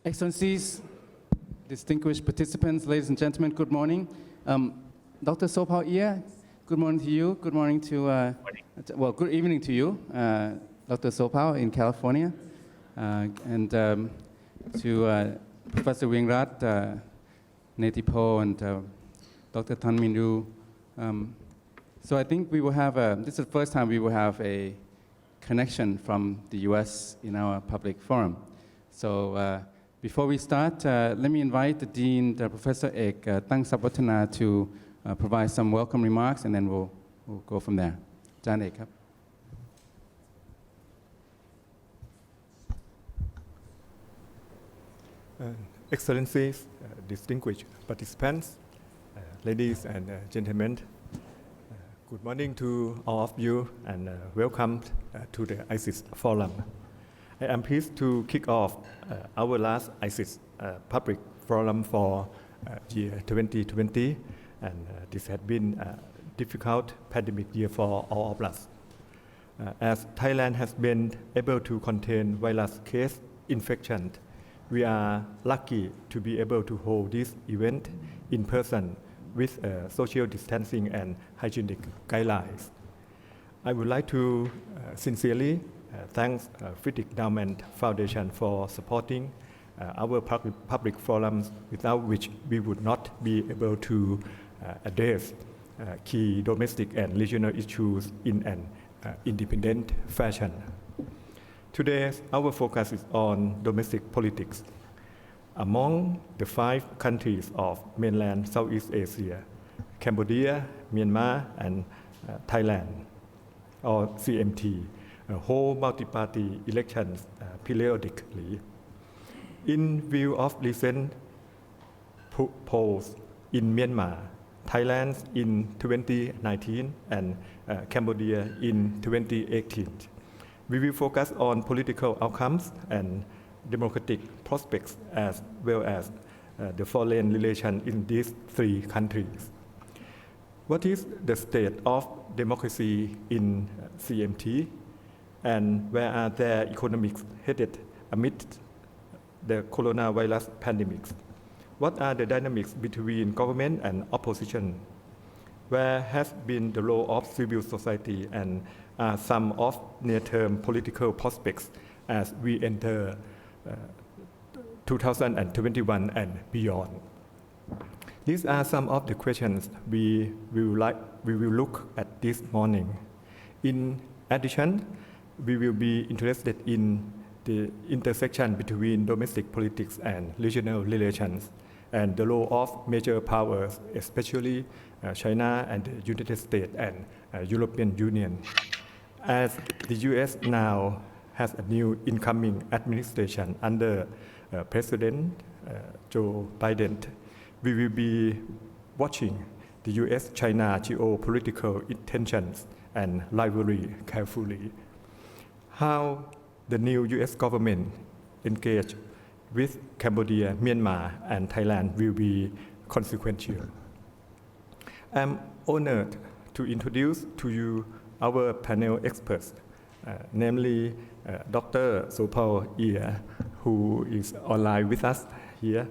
Excellencies, distinguished participants, ladies and gentlemen, good morning. Dr. Sopao Ia, good morning to you. Good morning to, well, good evening to you, Dr. Sopao in California, and to Professor Wingrat, Netipo, and Dr. Tan Min U. So I think we will have this is the first time we will have a connection from the US in our public forum. So before we start, let me invite the Dean, Professor Ek Tang Sapwatana, to provide some welcome remarks, and then we'll go from there. Jan Ek. Excellencies, distinguished participants, ladies and gentlemen, good morning to all of you, and welcome to the ISIS Forum. I am pleased to kick off our last ISIS public forum for year 2020, and this has been a difficult pandemic year for all of us. As Thailand has been able to contain virus case infection, we are lucky to be able to hold this event in person with social distancing and hygienic guidelines. I would like to sincerely thank Friedrich Naumann Foundation for supporting our public forums, without which we would not be able to address key domestic and regional issues in an independent fashion. Today, our focus is on domestic politics. Among the 5 countries of mainland Southeast Asia, Cambodia, Myanmar, and Thailand, or CMT, hold multiparty elections periodically. In view of recent polls in Myanmar, Thailand in 2019, and Cambodia in 2018, we will focus on political outcomes and democratic prospects, as well as the foreign relations in these 3 countries. What is the state of democracy in CMT, and where are their economics headed amidst the coronavirus pandemic? What are the dynamics between government and opposition? Where has been the role of civil society, and are some of near-term political prospects as we enter 2021 and beyond? These are some of the questions we will look at this morning. In addition, we will be interested in the intersection between domestic politics and regional relations, and the role of major powers, especially China and the United States and European Union. As the US now has a new incoming administration under President Joe Biden, we will be watching the US-China geopolitical tensions and rivalry carefully. How the new US government engage with Cambodia, Myanmar, and Thailand will be consequential. I'm honored to introduce to you our panel experts, namely Dr. Sopao Ia, who is online with us here,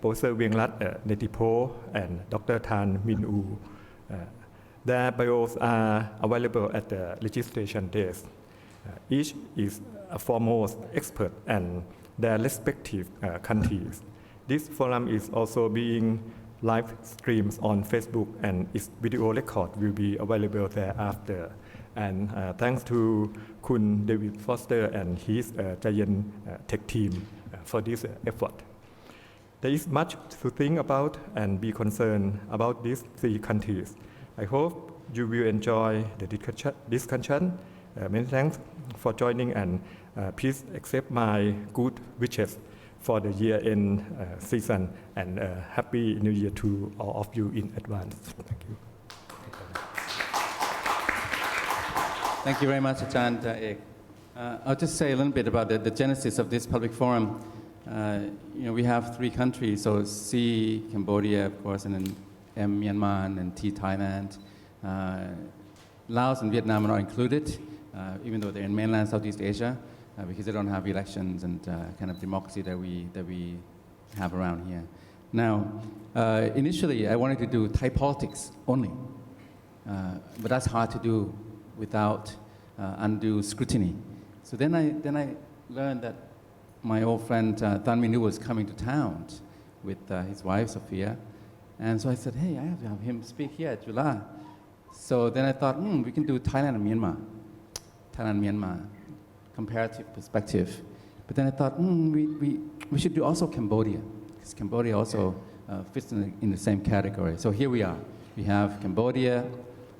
Professor Wingrat Netipo, and Dr. Tan Min U. Their bios are available at the registration desk. Each is a foremost expert in their respective countries. This forum is also being live streamed on Facebook, and its video record will be available thereafter. And thanks to Kun David Foster and his giant tech team for this effort. There is much to think about and be concerned about these 3 countries. I hope you will enjoy the discussion. Many thanks for joining, and please accept my good wishes for the year-end season, and Happy New Year to all of you in advance. Thank you. Thank you very much, Ajahn Ek. I'll just say a little bit about the genesis of this public forum. We have 3 countries, so C, Cambodia, of course, and then M, Myanmar, and T, Thailand. Laos and Vietnam are not included, even though they're in mainland Southeast Asia. because they don't have elections and kind of democracy that we have around here. Now, initially, I wanted to do Thai politics only, but that's hard to do without undue scrutiny. So then I learned that my old friend Tan Min was coming to town with his wife, Sophia. And so I said, hey, I have to have him speak here at Chula. So then I thought, we can do Thailand and Myanmar. Thailand and Myanmar, comparative perspective. But then I thought, we should do also Cambodia, because Cambodia also fits in the same category. So here we are. We have Cambodia,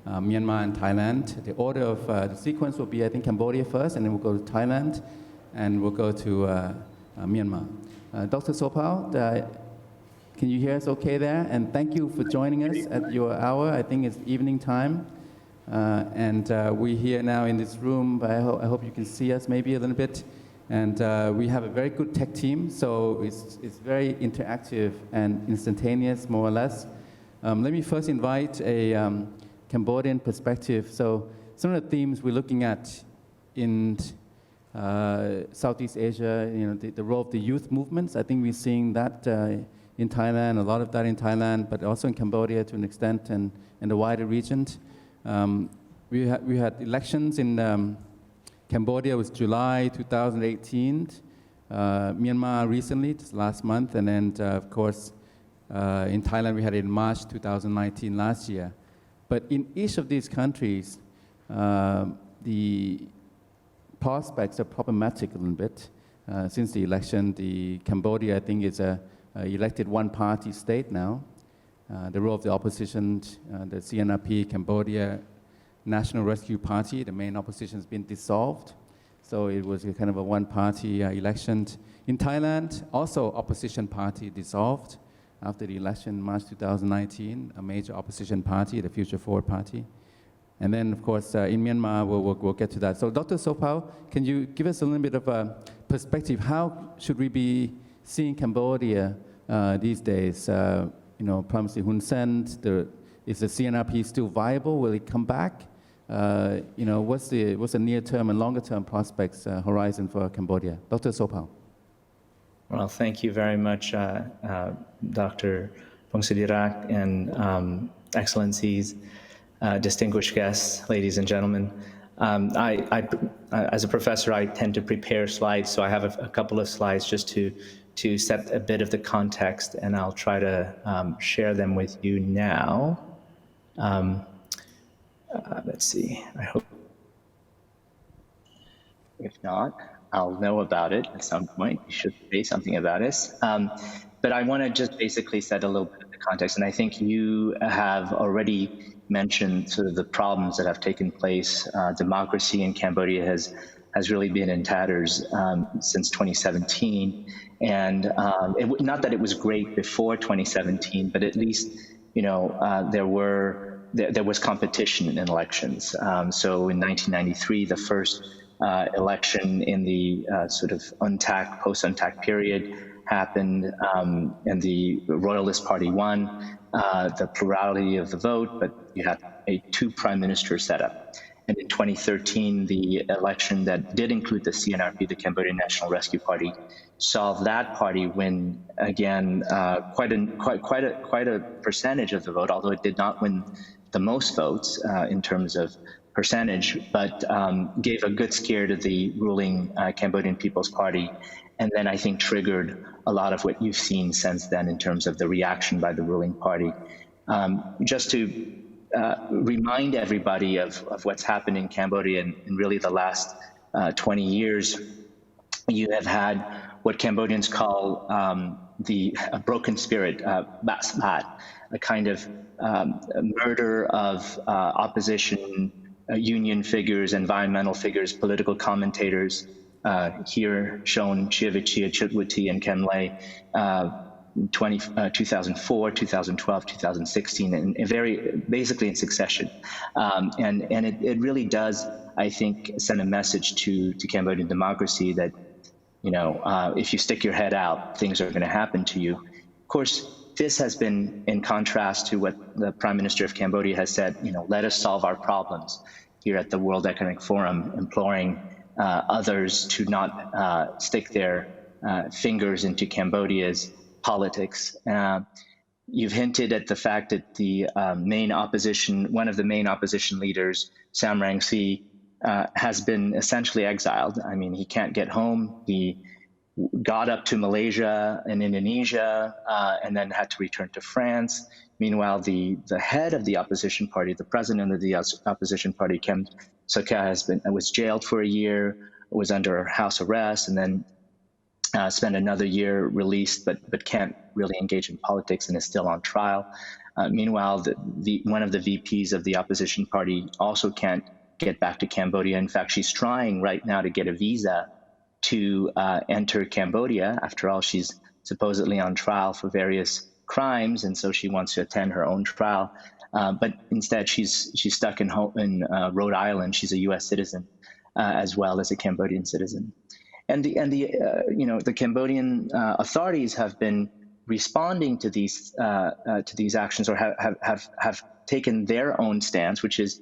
Myanmar and Thailand. The order of the sequence will be, I think, Cambodia first, and then we'll go to Thailand, and we'll go to Myanmar. Dr. Sopal, can you hear us okay there? And thank you for joining us at your hour. I think it's evening time. And we're here now in this room, but I hope you can see us maybe a little bit. And we have a very good tech team, so it's very interactive and instantaneous, more or less. Let me first invite a Cambodian perspective. So some of the themes we're looking at in Southeast Asia, the role of the youth movements. I think we're seeing that in Thailand, a lot of that in Thailand, but also in Cambodia to an extent, and the wider region. We had elections in Cambodia was July 2018, Myanmar recently, just last month, and then of course in Thailand we had it in March 2019 last year. But in each of these countries, the prospects are problematic a little bit since the election. The Cambodia, I think, is a elected one-party state now. The role of the opposition, the CNRP, Cambodia National Rescue Party, the main opposition has been dissolved. So it was a kind of a one-party election. In Thailand, also opposition party dissolved after the election in March 2019, a major opposition party, the Future Forward Party. And then, of course, in Myanmar, we'll get to that. So Dr. Sopal, can you give us a little bit of a perspective? How should we be seeing Cambodia these days? Prime Minister Hun Sen, is the CNRP still viable? Will it come back? What's the near-term and longer-term prospects, horizon for Cambodia? Dr. Sopal. Well, thank you very much, Dr. Phongsidirak and Excellencies, distinguished guests, ladies and gentlemen. As a professor, I tend to prepare slides, so I have a couple of slides just to set a bit of the context, and I'll try to share them with you now. Let's see, I hope. If not, I'll know about it at some point. You should say something about this. But I want to just basically set a little bit of the context, and I think you have already mentioned sort of the problems that have taken place. Democracy in Cambodia has really been in tatters since 2017, and not that it was great before 2017, but at least there was competition in elections. So in 1993, the first election in the sort of post-UNTAC period happened, and the Royalist Party won the plurality of the vote, but you had a two-prime minister setup. And in 2013, the election that did include the CNRP, the Cambodian National Rescue Party, saw that party win again quite a percentage of the vote, although it did not win the most votes in terms of percentage, but gave a good scare to the ruling Cambodian People's Party, and then I think triggered a lot of what you've seen since then in terms of the reaction by the ruling party. Just to remind everybody of what's happened in Cambodia in really the last 20 years, you have had what Cambodians call a broken spirit, a kind of murder of opposition union figures, environmental figures, political commentators, here shown Chiavichia, Chutwati, and Kemlay, 2004, 2012, 2016, and basically in succession. And it really does, I think, send a message to Cambodian democracy that, if you stick your head out, things are going to happen to you. Of course, this has been in contrast to what the Prime Minister of Cambodia has said, let us solve our problems here at the World Economic Forum, imploring others to not stick their fingers into Cambodia's politics. You've hinted at the fact that the one of the main opposition leaders, Sam Rainsy, has been essentially exiled. I mean, he can't get home. He got up to Malaysia and Indonesia, and then had to return to France. Meanwhile, the head of the opposition party, the president of the opposition party, Kem Sokha, was jailed for a year, was under house arrest, and then spent another year released, but can't really engage in politics and is still on trial. Meanwhile, one of the VPs of the opposition party also can't get back to Cambodia. In fact, she's trying right now to get a visa to enter Cambodia. After all, she's supposedly on trial for various crimes, and so she wants to attend her own trial. But instead, she's stuck in Rhode Island. She's a U.S. citizen as well as a Cambodian citizen. And the Cambodian authorities have been responding to these actions, or have taken their own stance, which is,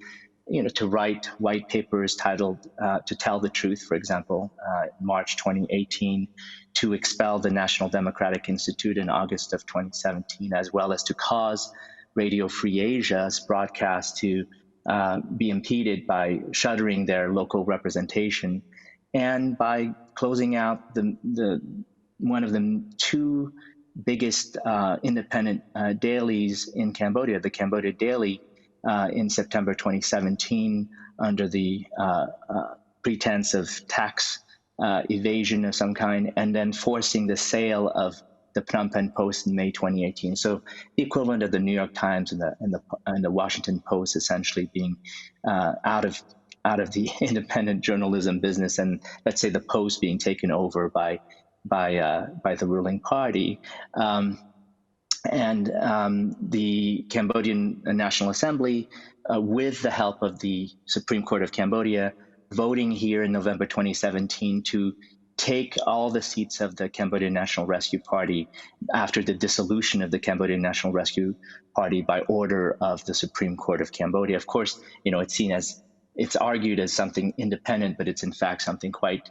to write white papers titled "To Tell the Truth," for example, March 2018, to expel the National Democratic Institute in August of 2017, as well as to cause Radio Free Asia's broadcast to be impeded by shuttering their local representation, and by closing out one of the two biggest independent dailies in Cambodia, the Cambodia Daily, in September 2017, under the pretense of tax evasion of some kind, and then forcing the sale of the Phnom Penh Post in May 2018. So the equivalent of the New York Times and the Washington Post essentially being out of the independent journalism business, and let's say the Post being taken over by the ruling party. And the Cambodian National Assembly, with the help of the Supreme Court of Cambodia, voting here in November 2017 to take all the seats of the Cambodian National Rescue Party after the dissolution of the Cambodian National Rescue Party by order of the Supreme Court of Cambodia. Of course, it's argued as something independent, but it's in fact something quite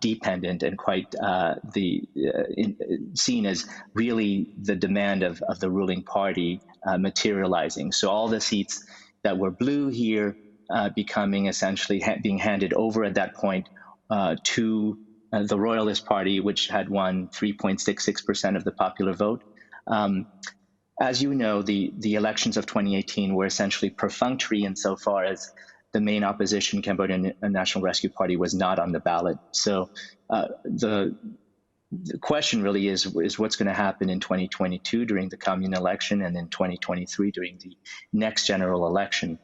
dependent and quite seen as really the demand of the ruling party materializing. So all the seats that were blue here becoming essentially being handed over at that point to the Royalist Party, which had won 3.66% of the popular vote. As you know, the elections of 2018 were essentially perfunctory insofar as the main opposition, Cambodian National Rescue Party, was not on the ballot. So the question really is what's going to happen in 2022 during the commune election, and in 2023 during the next general election.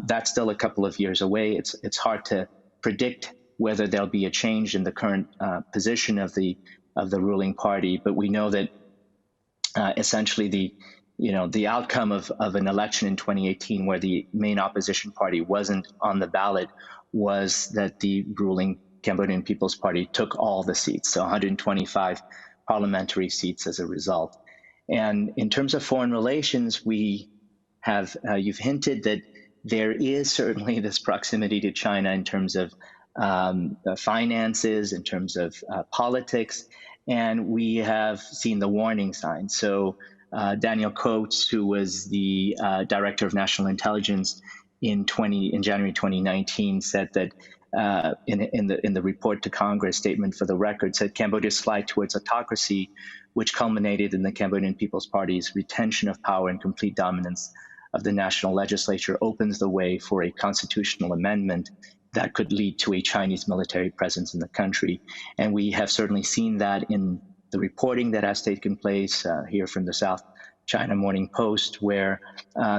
That's still a couple of years away. It's hard to predict whether there'll be a change in the current position of the ruling party, but we know that essentially the outcome of an election in 2018 where the main opposition party wasn't on the ballot was that the ruling Cambodian People's Party took all the seats, so 125 parliamentary seats as a result. And in terms of foreign relations, we have, you've hinted that there is certainly this proximity to China in terms of finances, in terms of politics, and we have seen the warning signs. So Daniel Coates, who was the Director of National Intelligence in January 2019, said that in the report to Congress, statement for the record, said Cambodia's slide towards autocracy, which culminated in the Cambodian People's Party's retention of power and complete dominance of the national legislature, opens the way for a constitutional amendment that could lead to a Chinese military presence in the country. And we have certainly seen that in the reporting that has taken place here from the South China Morning Post, where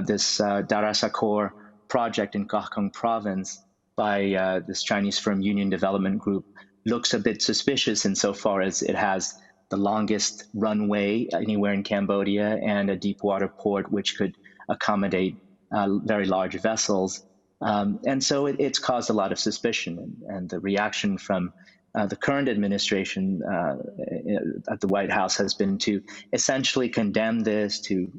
this Darasakor project in Kawkong province by this Chinese firm Union Development Group looks a bit suspicious insofar as it has the longest runway anywhere in Cambodia and a deep water port which could accommodate very large vessels. And so it's caused a lot of suspicion, and the reaction from the current administration at the White House has been to essentially condemn this, to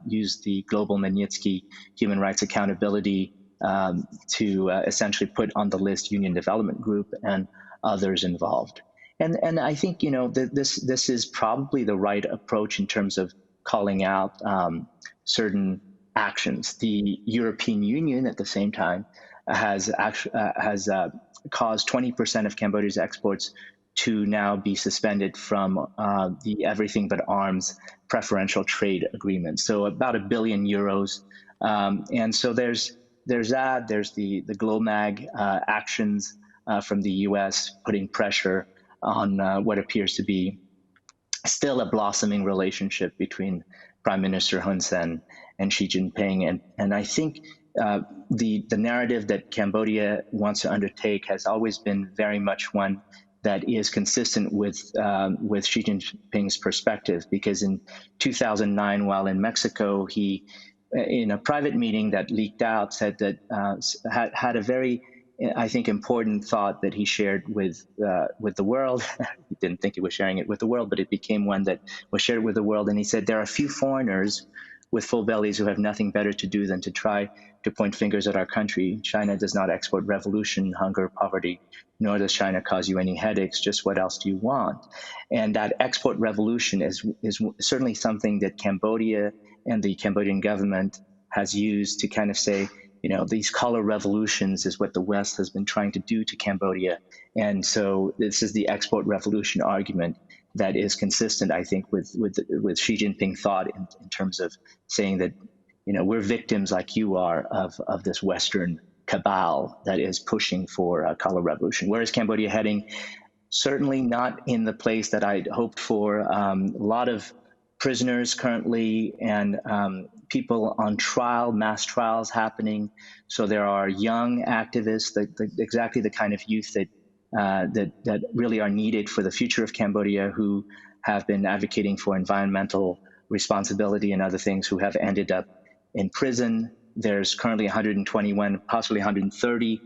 use the global Magnitsky human rights accountability to essentially put on the list Union Development Group and others involved. And I think, this is probably the right approach in terms of calling out certain actions. The European Union, at the same time, has caused 20% of Cambodia's exports to now be suspended from the everything but arms preferential trade agreement. So about €1 billion. And so there's that. There's the GLOMAG actions from the U.S. putting pressure on what appears to be still a blossoming relationship between Prime Minister Hun Sen and Xi Jinping. And I think the narrative that Cambodia wants to undertake has always been very much one that is consistent with Xi Jinping's perspective, because in 2009, while in Mexico, he, in a private meeting that leaked out, said that had a very, I think, important thought that he shared with the world. He didn't think he was sharing it with the world, but it became one that was shared with the world. And he said, there are a few foreigners with full bellies who have nothing better to do than to try to point fingers at our country. China does not export revolution, hunger, poverty, nor does China cause you any headaches. Just what else do you want? And that export revolution is certainly something that Cambodia and the Cambodian government has used to kind of say, these color revolutions is what the West has been trying to do to Cambodia. And so this is the export revolution argument that is consistent, I think, with Xi Jinping thought in terms of saying that, we're victims like you are of this Western cabal that is pushing for a color revolution. Where is Cambodia heading? Certainly not in the place that I'd hoped for. A lot of prisoners currently and people on trial, mass trials happening. So there are young activists, exactly the kind of youth that really are needed for the future of Cambodia, who have been advocating for environmental responsibility and other things, who have ended up in prison. There's currently 121, possibly 130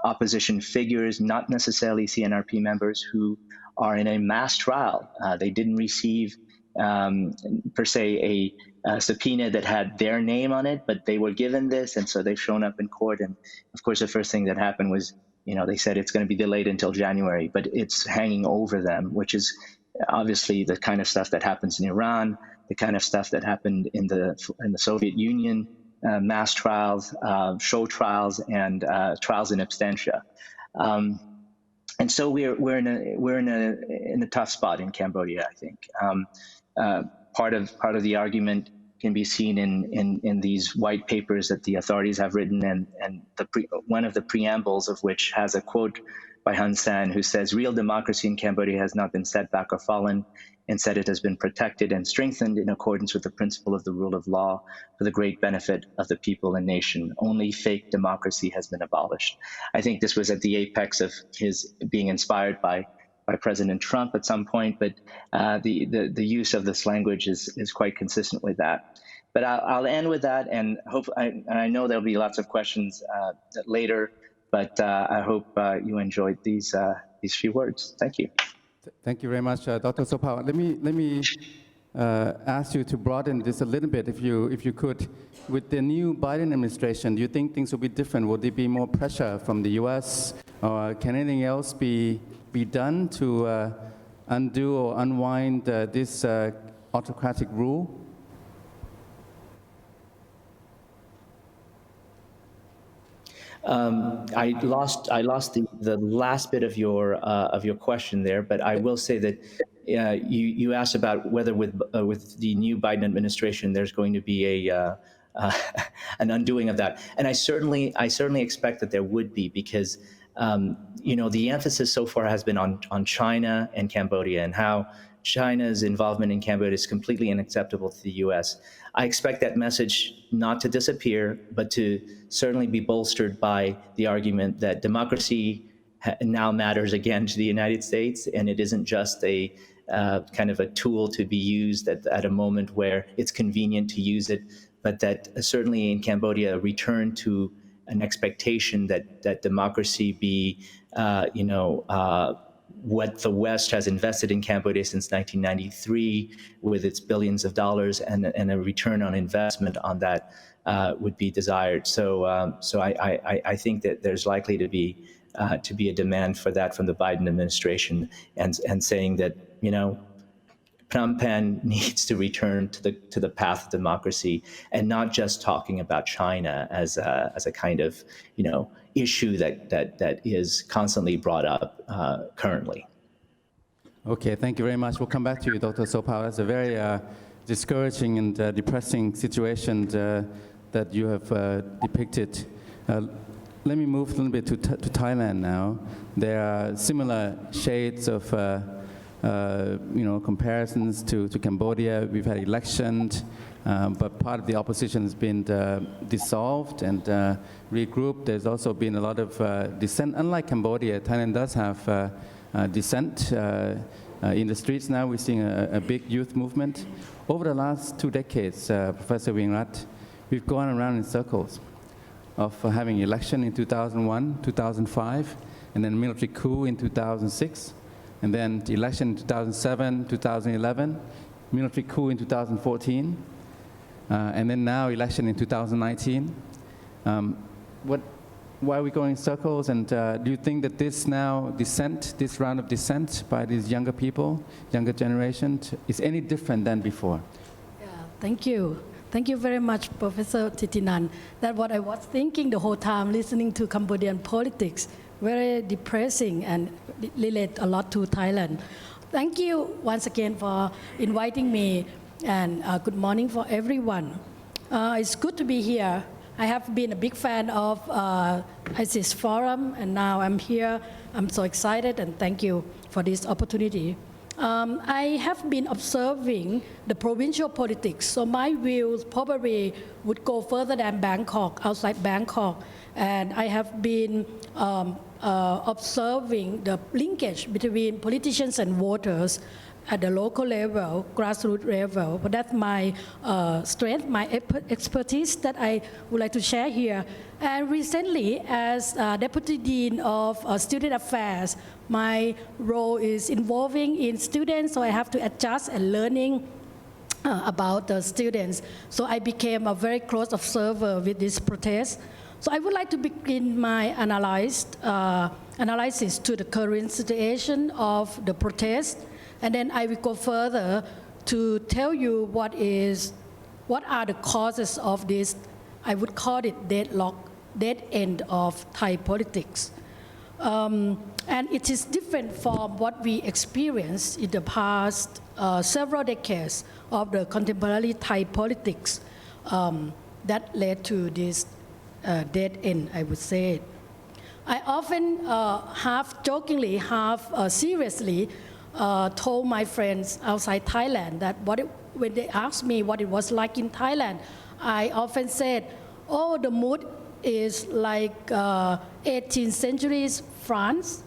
opposition figures, not necessarily CNRP members, who are in a mass trial. They didn't receive, per se, a subpoena that had their name on it, but they were given this, and so they've shown up in court. And of course, the first thing that happened was, they said it's going to be delayed until January, but it's hanging over them, which is obviously the kind of stuff that happens in Iran, the kind of stuff that happened in the Soviet Union, mass trials, show trials, and trials in absentia. And so we're in a tough spot in Cambodia, I think. Part of the argument can be seen in these white papers that the authorities have written, and one of the preambles of which has a quote by Hun Sen, who says, "Real democracy in Cambodia has not been set back or fallen. Instead, it has been protected and strengthened in accordance with the principle of the rule of law for the great benefit of the people and nation. Only fake democracy has been abolished." I think this was at the apex of his being inspired by President Trump at some point, but the use of this language is quite consistent with that. But I'll end with that, and I know there'll be lots of questions later, but I hope you enjoyed these few words. Thank you. Thank you very much, Dr. Sopao. Let me ask you to broaden this a little bit, if you could. With the new Biden administration, do you think things will be different? Will there be more pressure from the U.S., or can anything else be done to undo or unwind this autocratic rule? I lost the last bit of your question there, but I will say that you asked about whether with the new Biden administration there's going to be an undoing of that, and I certainly expect that there would be, because the emphasis so far has been on China and Cambodia, and how China's involvement in Cambodia is completely unacceptable to the U.S. I expect that message not to disappear, but to certainly be bolstered by the argument that democracy now matters again to the United States, and it isn't just a kind of a tool to be used at a moment where it's convenient to use it, but that certainly in Cambodia, a return to an expectation that democracy be, what the West has invested in Cambodia since 1993 with its billions of dollars, and a return on investment on that desired. So I think that there's likely to be a demand for that from the Biden administration, and saying that, Phnom Penh needs to return to the path of democracy, and not just talking about China as a kind of issue that is constantly brought up currently. Okay, thank you very much. We'll come back to you, Dr. Sopao. It's a very discouraging and depressing situation that you have depicted. Let me move a little bit to Thailand now. There are similar shades of comparisons to Cambodia. We've had elections, but part of the opposition has been dissolved and regrouped. There's also been a lot of dissent. Unlike Cambodia, Thailand does have dissent in the streets now. We're seeing a big youth movement. Over the last 2 decades, Professor Wingrat, we've gone around in circles of having election in 2001, 2005, and then military coup in 2006, and then the election in 2007, 2011, military coup in 2014, and then now election in 2019. Why are we going in circles, and do you think that this round of dissent by these younger people, younger generation, is any different than before? Yeah, thank you. Thank you very much, Professor Thitinan. That's what I was thinking the whole time listening to Cambodian politics. Very depressing and relate a lot to Thailand. Thank you once again for inviting me, and good morning for everyone. It's good to be here. I have been a big fan of ISIS Forum, and now I'm here. I'm so excited, and thank you for this opportunity. I have been observing the provincial politics, so my views probably would go further than Bangkok, outside Bangkok. And I have been observing the linkage between politicians and voters at the local level, grassroots level. But that's my strength, my expertise that I would like to share here. And recently, as Deputy Dean of Student Affairs, my role is involving in students, so I have to adjust and learning about the students. So I became a very close observer with this protest. So I would like to begin my analysis to the current situation of the protest, and then I will go further to tell you what are the causes of this, I would call it dead end of Thai politics. And it is different from what we experienced in the past several decades of the contemporary Thai politics that led to this dead end, I would say. I often half jokingly, half seriously told my friends outside Thailand that when they asked me what it was like in Thailand, I often said, oh, the mood is like 18th century France,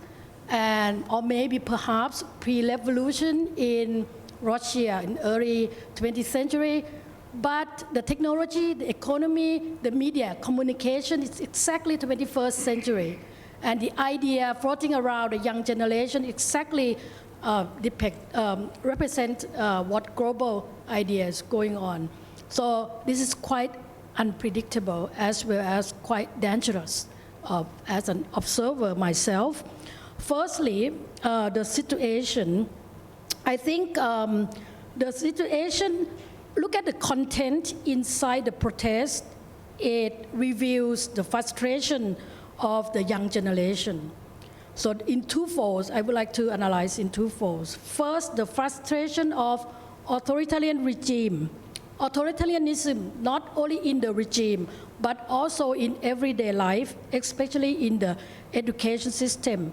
or maybe perhaps pre-revolution in Russia in early 20th century. But the technology, the economy, the media, communication is exactly 21st century. And the idea floating around the young generation exactly represent what global idea is going on. So this is quite unpredictable as well as quite dangerous as an observer myself. Firstly, the situation, I think the situation, look at the content inside the protest, it reveals the frustration of the young generation. So in two folds, I would like to analyze in two folds. First, the frustration of authoritarian regime. Authoritarianism, not only in the regime, but also in everyday life, especially in the education system,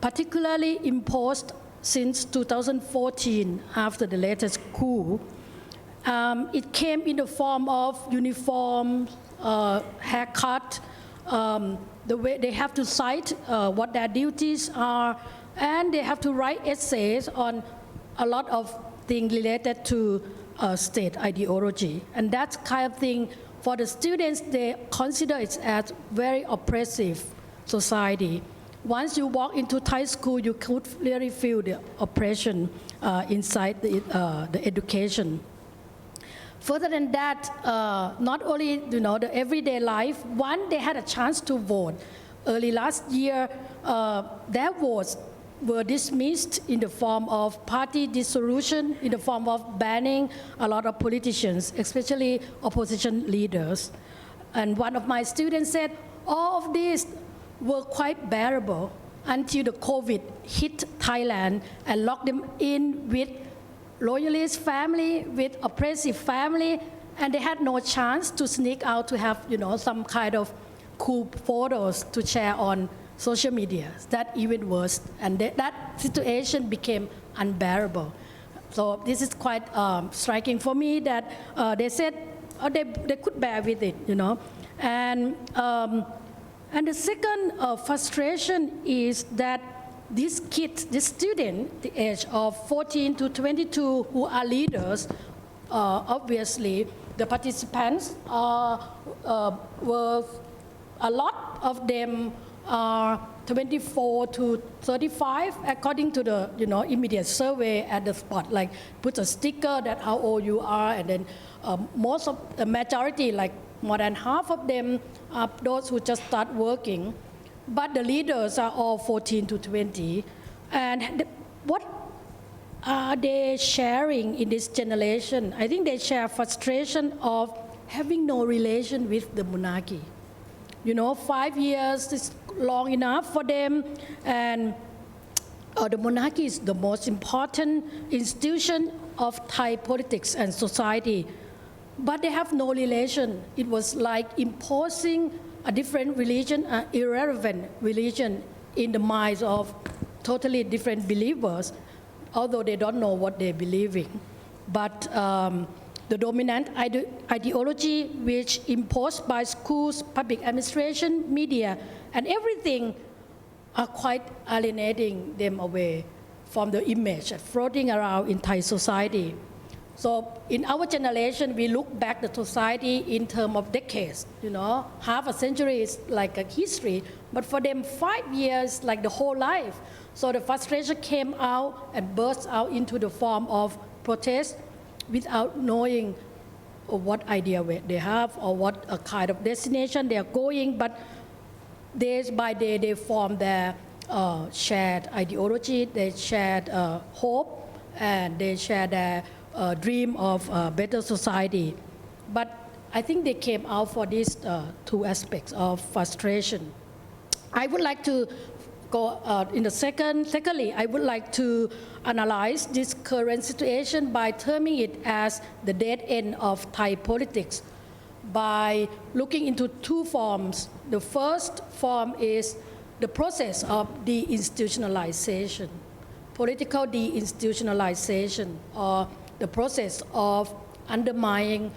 particularly imposed since 2014 after the latest coup. It came in the form of uniform, haircut, the way they have to cite what their duties are, and they have to write essays on a lot of things related to state ideology. And that kind of thing, for the students, they consider it as very oppressive society. Once you walk into Thai school, you could really feel the oppression inside the education. Further than that, not only the everyday life, one, they had a chance to vote. Early last year, their votes were dismissed in the form of party dissolution, in the form of banning a lot of politicians, especially opposition leaders. And one of my students said, all of these were quite bearable until the COVID hit Thailand and locked them in with loyalist family, with oppressive family, and they had no chance to sneak out to have some kind of cool photos to share on social media. That even worse, and that situation became unbearable. So this is quite striking for me that they said they could bear with it, And the second frustration is that these kids, this student, the age of 14 to 22, who are leaders, obviously the participants were, a lot of them are 24 to 35, according to the immediate survey at the spot, like put a sticker that how old you are, and then most of the majority, like more than half of them are those who just start working, but the leaders are all 14 to 20. And what are they sharing in this generation? I think they share frustration of having no relation with the monarchy. 5 years is long enough for them, and the monarchy is the most important institution of Thai politics and society. But they have no relation. It was like imposing a different religion, an irrelevant religion, in the minds of totally different believers, although they don't know what they're believing. But the dominant ideology, which imposed by schools, public administration, media, and everything, are quite alienating them away from the image floating around in Thai society. So in our generation, we look back the society in terms of decades. Half a century is like a history, but for them 5 years, like the whole life. So the frustration came out and burst out into the form of protest without knowing what idea they have or what a kind of destination they are going. But day by day, they form their shared ideology, they shared hope, and they share their dream of a better society. But I think they came out for these two aspects of frustration. I would like to go in the secondly, I would like to analyze this current situation by terming it as the dead end of Thai politics by looking into two forms. The first form is the process of deinstitutionalization, political deinstitutionalization, or the process of undermining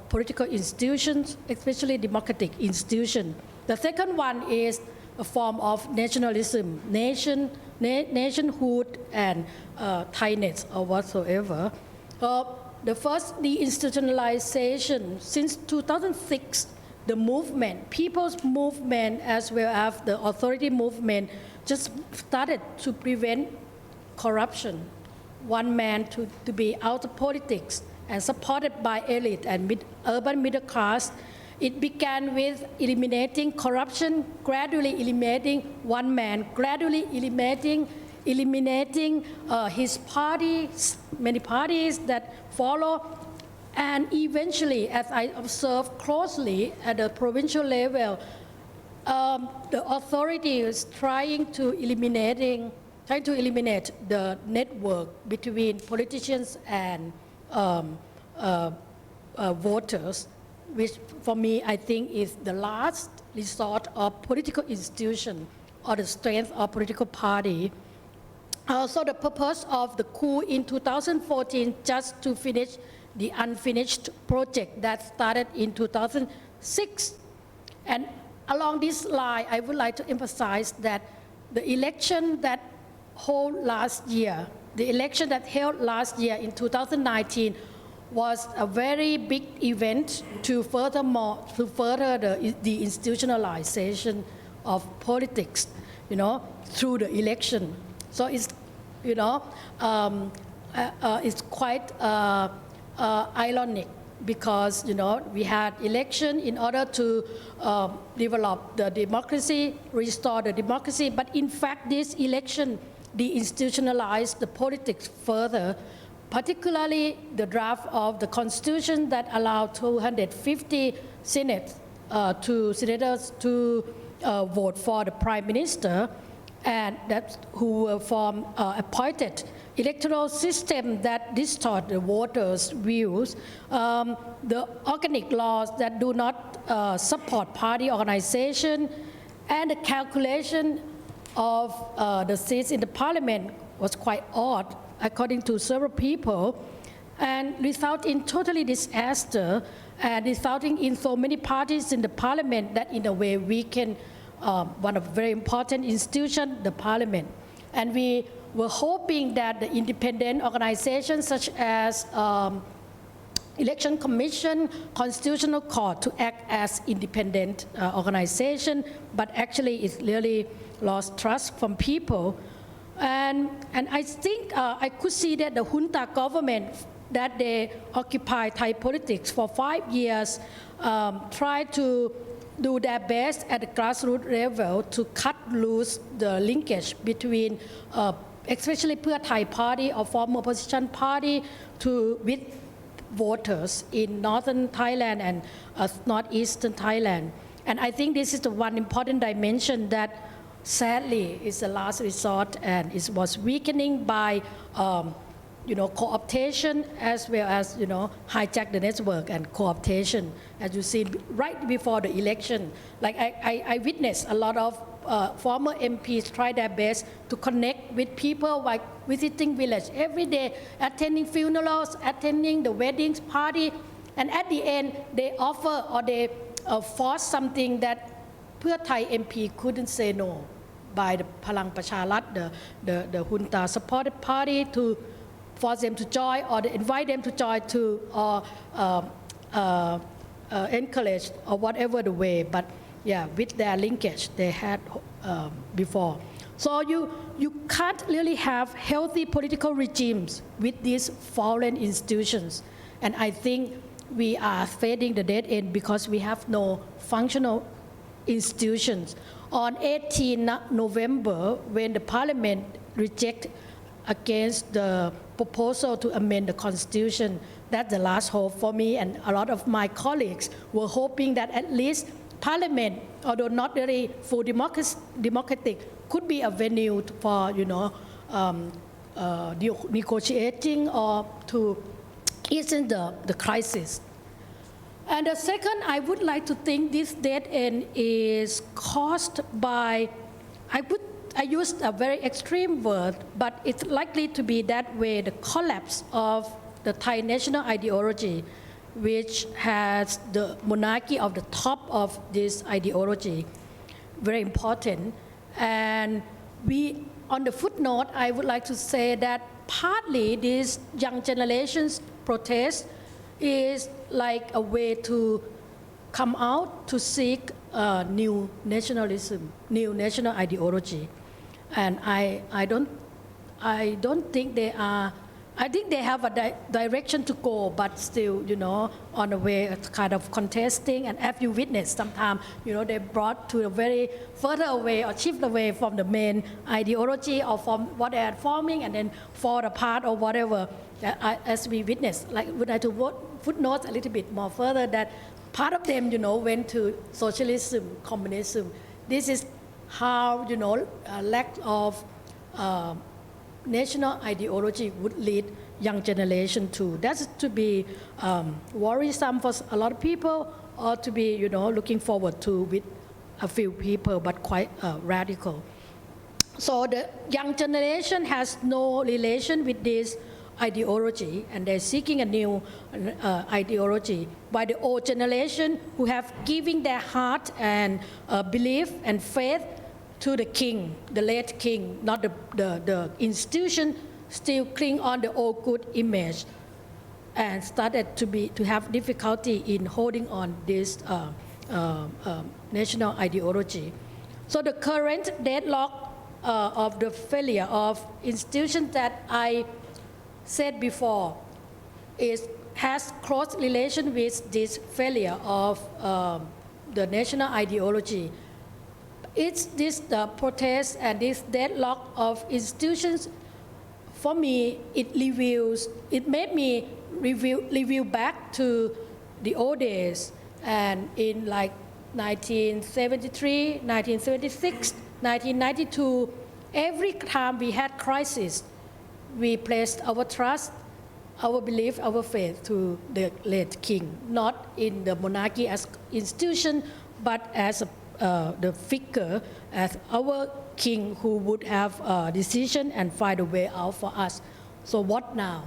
political institutions, especially democratic institutions. The second one is a form of nationalism, nationhood, and Thainess, or whatsoever. The first deinstitutionalization, since 2006, the movement, people's movement, as well as the authority movement, just started to prevent corruption. One man to be out of politics and supported by elite and urban middle class. It began with eliminating corruption, gradually eliminating one man, gradually eliminating his party, many parties that follow, and eventually, as I observed closely at the provincial level, the authority is trying to eliminate the network between politicians and voters, which for me I think is the last resort of political institution or the strength of political party. So the purpose of the coup in 2014 just to finish the unfinished project that started in 2006. And along this line, I would like to emphasize that the election that held last year in 2019 was a very big event to further the institutionalization of politics, through the election. So it's, it's quite ironic because we had election in order to develop the democracy, restore the democracy. But in fact, this election deinstitutionalized the politics further, particularly the draft of the constitution that allowed 250 senators to vote for the prime minister, and that's who were appointed. Electoral system that distort the voters' views, the organic laws that do not support party organization, and the calculation of the seats in the parliament was quite odd, according to several people, and resulting in totally disaster, and resulting in so many parties in the parliament that in a way weaken one of the very important institutions, the parliament. And we were hoping that the independent organizations such as Election Commission, Constitutional Court to act as independent organization, but actually it's really lost trust from people. And I think I could see that the junta government, that they occupy Thai politics for 5 years, tried to do their best at the grassroots level to cut loose the linkage between especially Pheu Thai party or former opposition party with voters in northern Thailand and northeastern Thailand. And I think this is the one important dimension that sadly is the last resort, and it was weakening by co-optation as well as hijack the network and co-optation, as you see right before the election. Like I witnessed a lot of former MPs try their best to connect with people, like visiting village every day, attending funerals, attending the weddings party, and at the end they offer or they force something that Pheu Thai MP couldn't say no, by the Palang Pracharat, the junta supported party, to force them to join or to invite them to join to encourage or whatever the way, but yeah, with their linkage they had before. So you can't really have healthy political regimes with these fallen institutions. And I think we are facing the dead end because we have no functional institutions. On 18 November, when the parliament rejected against the proposal to amend the constitution, that's the last hope for me, and a lot of my colleagues were hoping that at least parliament, although not really full democratic, could be a venue for negotiating or to ease the crisis. And the second, I would like to think this dead end is caused by, I used a very extreme word, but it's likely to be that way, the collapse of the Thai national ideology, which has the monarchy of the top of this ideology, very important. And on the footnote, I would like to say that partly this young generation's protest is like a way to come out to seek new nationalism, new national ideology. And I don't think they are, I think they have a direction to go, but still, on a way of kind of contesting. And as you witness, sometimes, they brought to a very further away or shift away from the main ideology or from what they are forming and then fall apart or whatever. As we witness, like would I to footnote a little bit more further that part of them, went to socialism, communism. This is how, a lack of national ideology would lead young generation to. That's to be worrisome for a lot of people, or to be, looking forward to with a few people, but quite radical. So the young generation has no relation with this ideology, and they're seeking a new ideology. By the old generation who have given their heart and belief and faith to the king, the late king, not the institution, still cling on the old good image, and started to have difficulty in holding on this national ideology. So the current deadlock of the failure of institutions that I said before has close relation with this failure of the national ideology. It's this the protest and this deadlock of institutions. For me, it made me review back to the old days, and in like 1973, 1976, 1992, every time we had crisis, we placed our trust, our belief, our faith to the late king, not in the monarchy as institution, but as the figure, as our king who would have a decision and find a way out for us. So what now?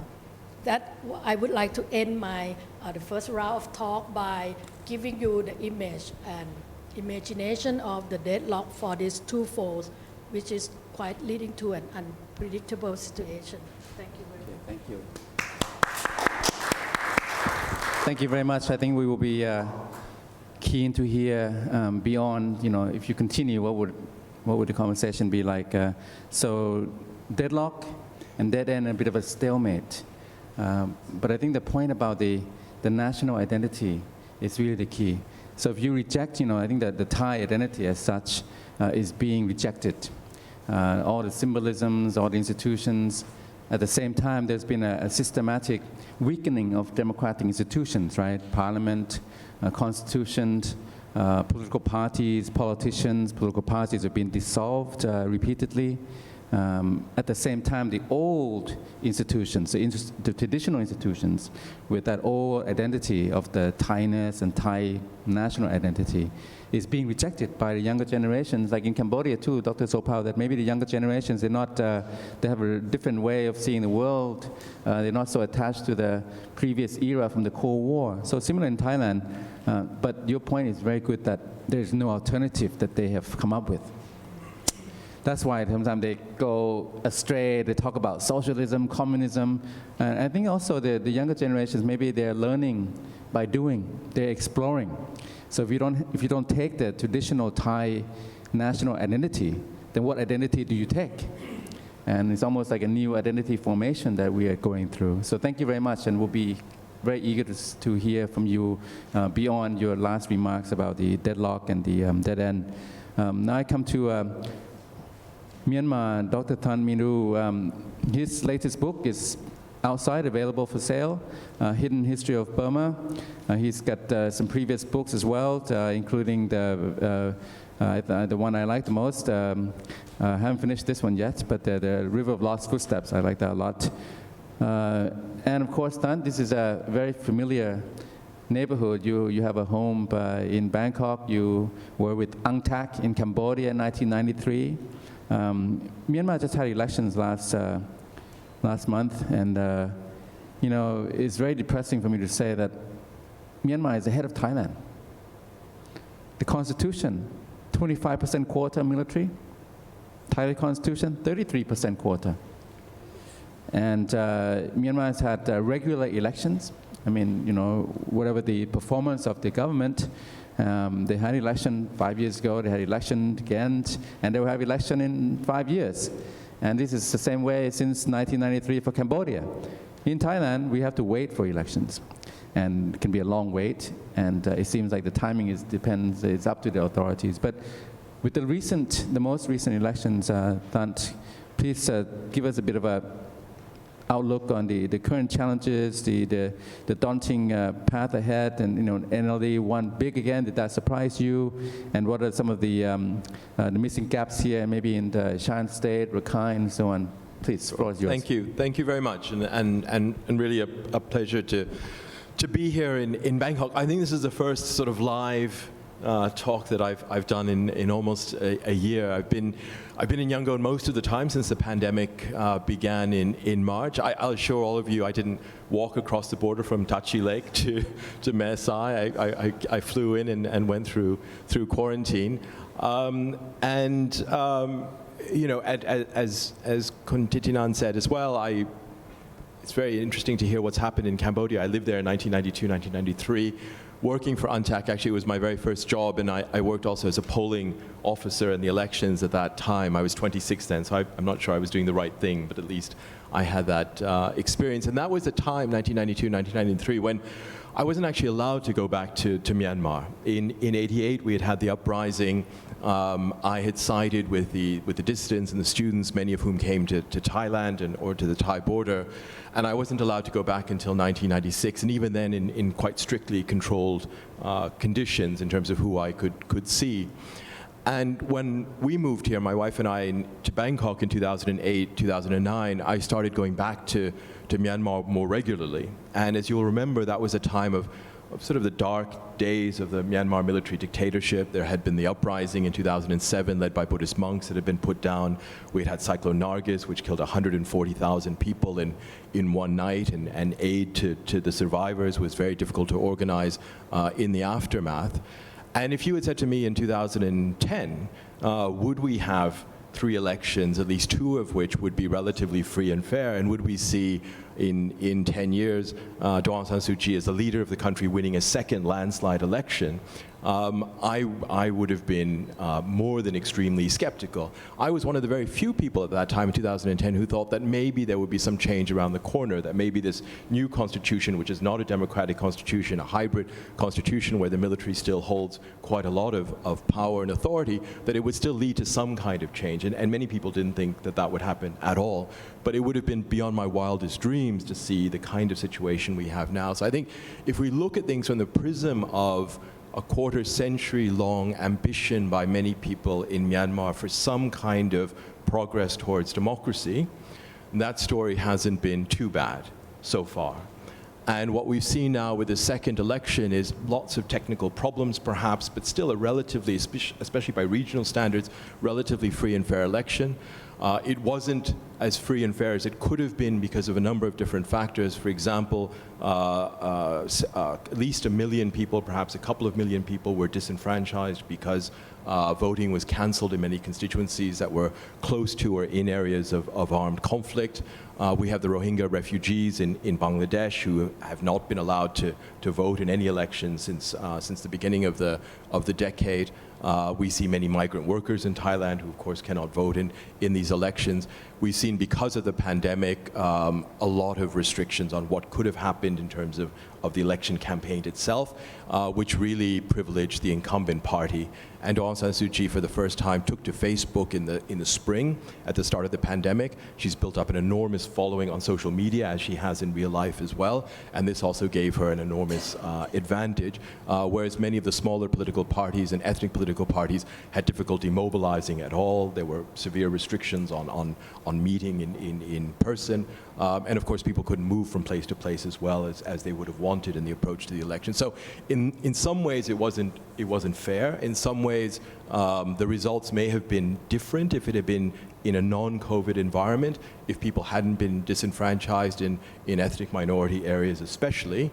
That I would like to end my the first round of talk by giving you the image and imagination of the deadlock for these two foes, which is quite leading to an unpredictable situation. Thank you very much. Thank you. Thank you very much. I think we will be keen to hear beyond, if you continue, what would the conversation be like? So deadlock and dead end, a bit of a stalemate. But I think the point about the national identity is really the key. So if you reject, I think that the Thai identity as such is being rejected. All the symbolisms, all the institutions. At the same time, there's been a systematic weakening of democratic institutions, right? Parliament, constitutions, political parties, politicians, political parties have been dissolved repeatedly. At the same time, the old institutions, the traditional institutions with that old identity of the Thainess and Thai national identity is being rejected by the younger generations, like in Cambodia too, Dr. Sopao, that maybe the younger generations, they have a different way of seeing the world. They're not so attached to the previous era from the Cold War. So similar in Thailand, but your point is very good that there's no alternative that they have come up with. That's why sometimes they go astray, they talk about socialism, communism, and I think also the younger generations, maybe they're learning by doing, they're exploring. So if you don't take the traditional Thai national identity, then what identity do you take? And it's almost like a new identity formation that we are going through. So thank you very much, and we'll be very eager to hear from you beyond your last remarks about the deadlock and the dead end. Now I come to Myanmar, Dr. Tan Miru. His latest book is outside, available for sale, Hidden History of Burma. He's got some previous books as well, including the one I like the most. I haven't finished this one yet, but the River of Lost Footsteps, I like that a lot. And of course, Tan, this is a very familiar neighborhood. You have a home in Bangkok. You were with Aung Tak in Cambodia in 1993. Myanmar just had elections last month, and it's very depressing for me to say that Myanmar is ahead of Thailand. The constitution, 25% quota military. Thai constitution, 33% quota. And Myanmar has had regular elections. I mean, whatever the performance of the government, they had election 5 years ago, they had election again, and they will have election in 5 years. And this is the same way since 1993 for Cambodia. In Thailand, we have to wait for elections, and it can be a long wait, and it seems like the timing depends, it's up to the authorities. But with the most recent elections, Thant, please give us a bit of a outlook on the current challenges, the daunting path ahead, and NLD won big again. Did that surprise you? And what are some of the missing gaps here, maybe in the Shan State, Rakhine, and so on? Please, the floor is yours. Thank you very much, and really a pleasure to be here in Bangkok. I think this is the first sort of live talk that I've done in almost a year. I've been in Yangon most of the time since the pandemic began in March. I'll assure all of you I didn't walk across the border from Tachi Lake to Mae Sai. I flew in and went through quarantine. As Kun Thitinan said as well, it's very interesting to hear what's happened in Cambodia. I lived there in 1992, 1993. Working for UNTAC actually was my very first job, and I worked also as a polling officer in the elections at that time. I was 26 then, so I'm not sure I was doing the right thing, but at least I had that experience. And that was a time, 1992, 1993, when I wasn't actually allowed to go back to Myanmar. In 88, we had had the uprising. I had sided with the dissidents and the students, many of whom came to Thailand or to the Thai border. And I wasn't allowed to go back until 1996, and even then in quite strictly controlled conditions in terms of who I could see. And when we moved here, my wife and I, to Bangkok in 2008, 2009, I started going back to Myanmar more regularly. And as you'll remember, that was a time of sort of the dark days of the Myanmar military dictatorship. There had been the uprising in 2007 led by Buddhist monks that had been put down. We had Cyclone Nargis, which killed 140,000 people in one night, and aid to the survivors was very difficult to organize in the aftermath. And if you had said to me in 2010, would we have 3 elections, at least 2 of which would be relatively free and fair, and would we see in 10 years Aung San Suu Kyi as the leader of the country winning a second landslide election, I would have been more than extremely skeptical. I was one of the very few people at that time in 2010 who thought that maybe there would be some change around the corner, that maybe this new constitution, which is not a democratic constitution, a hybrid constitution where the military still holds quite a lot of power and authority, that it would still lead to some kind of change. And many people didn't think that that would happen at all. But it would have been beyond my wildest dreams to see the kind of situation we have now. So I think if we look at things from the prism of a quarter-century-long ambition by many people in Myanmar for some kind of progress towards democracy, that story hasn't been too bad so far. And what we've seen now with the second election is lots of technical problems perhaps, but still a relatively, especially by regional standards, relatively free and fair election. It wasn't as free and fair as it could have been because of a number of different factors. For example, at least 1 million people, perhaps a couple of million people were disenfranchised because voting was cancelled in many constituencies that were close to or in areas of armed conflict. We have the Rohingya refugees in Bangladesh who have not been allowed to vote in any election since the beginning of the decade. We see many migrant workers in Thailand who, of course, cannot vote in these elections. We've seen, because of the pandemic, a lot of restrictions on what could have happened in terms of the election campaign itself, which really privileged the incumbent party. And Aung San Suu Kyi, for the first time, took to Facebook in the spring at the start of the pandemic. She's built up an enormous following on social media, as she has in real life as well. And this also gave her an enormous advantage, whereas many of the smaller political parties and ethnic political parties had difficulty mobilizing at all. There were severe restrictions on meeting in person. And of course, people couldn't move from place to place as well as they would have wanted in the approach to the election. So in some ways, it wasn't fair. In some ways, the results may have been different if it had been in a non-COVID environment, if people hadn't been disenfranchised in ethnic minority areas especially.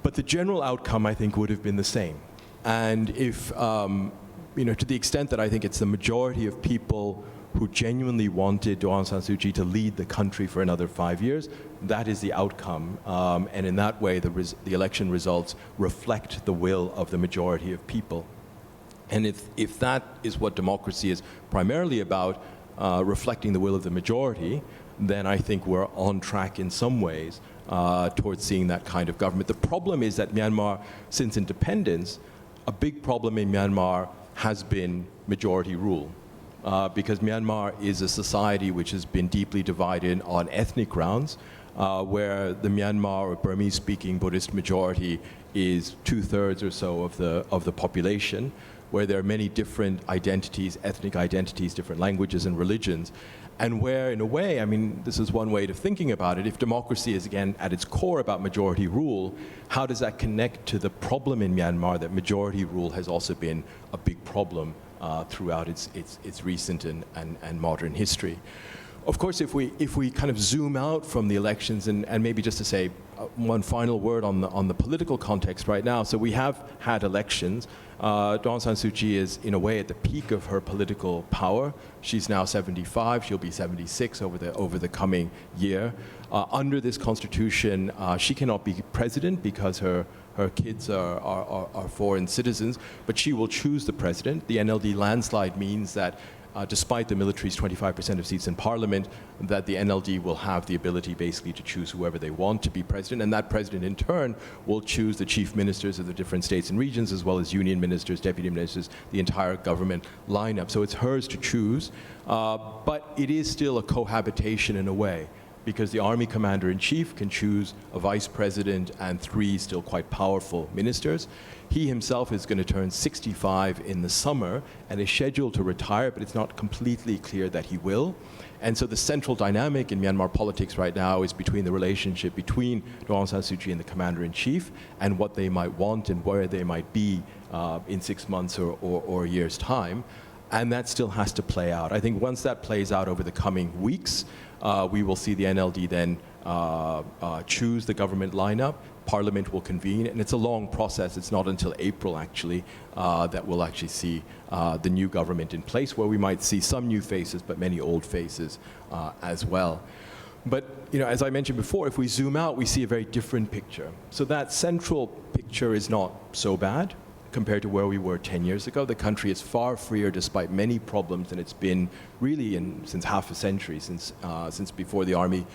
But the general outcome, I think, would have been the same. And if, to the extent that I think it's the majority of people who genuinely wanted Aung San Suu Kyi to lead the country for another 5 years, that is the outcome. And in that way, the election results reflect the will of the majority of people. And if that is what democracy is primarily about, reflecting the will of the majority, then I think we're on track in some ways towards seeing that kind of government. The problem is that Myanmar, since independence, a big problem in Myanmar has been majority rule. Because Myanmar is a society which has been deeply divided on ethnic grounds, where the Myanmar or Burmese-speaking Buddhist majority is 2/3 or so of the population, where there are many different identities, ethnic identities, different languages and religions, and where, in a way, I mean, this is one way of thinking about it, if democracy is, again, at its core about majority rule, how does that connect to the problem in Myanmar that majority rule has also been a big problem throughout its recent and modern history? Of course, if we kind of zoom out from the elections and maybe just to say one final word on the political context right now. So we have had elections. Aung San Suu Kyi is, in a way, at the peak of her political power. She's now 75. She'll be 76 over the coming year. Under this constitution, she cannot be president because her kids are foreign citizens, but she will choose the president. The NLD landslide means that despite the military's 25% of seats in parliament, that the NLD will have the ability basically to choose whoever they want to be president, and that president in turn will choose the chief ministers of the different states and regions, as well as union ministers, deputy ministers, the entire government lineup. So it's hers to choose, but it is still a cohabitation in a way, because the army commander-in-chief can choose a vice president and 3 still quite powerful ministers. He himself is going to turn 65 in the summer and is scheduled to retire, but it's not completely clear that he will. And so the central dynamic in Myanmar politics right now is between the relationship between Aung San Suu Kyi and the commander-in-chief and what they might want and where they might be in 6 months or a year's time. And that still has to play out. I think once that plays out over the coming weeks, we will see the NLD then choose the government lineup. Parliament will convene, and it's a long process. It's not until April, actually, that we'll actually see the new government in place, where we might see some new faces, but many old faces as well. But, you know, as I mentioned before, if we zoom out, we see a very different picture. So that central picture is not so bad compared to where we were 10 years ago. The country is far freer despite many problems than it's been really since half a century, since before the army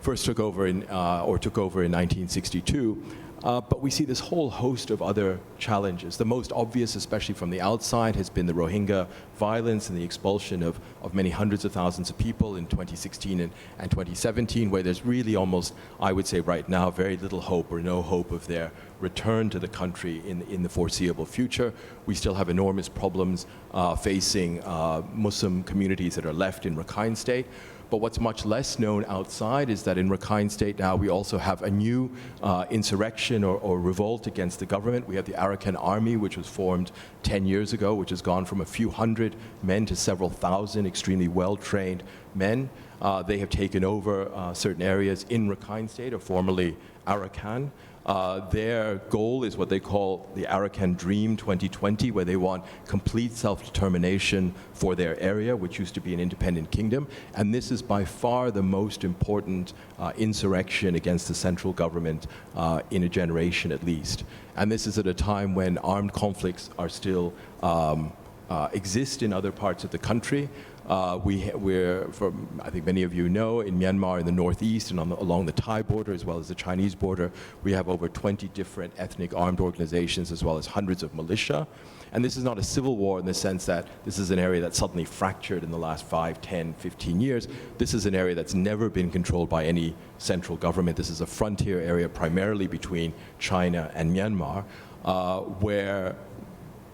first took over in 1962. But we see this whole host of other challenges. The most obvious, especially from the outside, has been the Rohingya violence and the expulsion of many hundreds of thousands of people in 2016 and 2017, where there's really almost, I would say right now, very little hope or no hope of their return to the country in the foreseeable future. We still have enormous problems facing Muslim communities that are left in Rakhine State. But what's much less known outside is that in Rakhine State now we also have a new insurrection or revolt against the government. We have the Arakan Army, which was formed 10 years ago, which has gone from a few hundred men to several thousand extremely well-trained men. They have taken over certain areas in Rakhine State, or formerly Arakan. Their goal is what they call the Arakan Dream 2020, where they want complete self-determination for their area, which used to be an independent kingdom. And this is by far the most important insurrection against the central government in a generation at least. And this is at a time when armed conflicts are still exist in other parts of the country. I think many of you know, in Myanmar in the northeast and along the Thai border as well as the Chinese border, we have over 20 different ethnic armed organizations as well as hundreds of militia. And this is not a civil war in the sense that this is an area that's suddenly fractured in the last 5, 10, 15 years. This is an area that's never been controlled by any central government. This is a frontier area primarily between China and Myanmar, where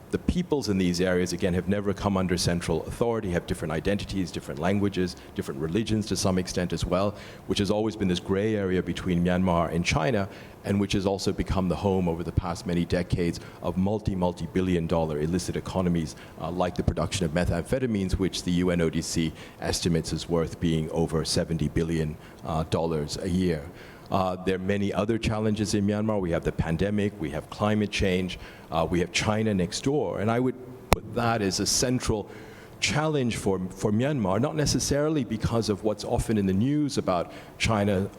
the peoples in these areas, again, have never come under central authority, have different identities, different languages, different religions to some extent as well, which has always been this gray area between Myanmar and China, and which has also become the home over the past many decades of multi-billion-dollar illicit economies, like the production of methamphetamines, which the UNODC estimates is worth being over $70 billion a year. There are many other challenges in Myanmar. We have the pandemic, we have climate change, we have China next door. And I would put that as a central challenge for Myanmar, not necessarily because of what's often in the news about China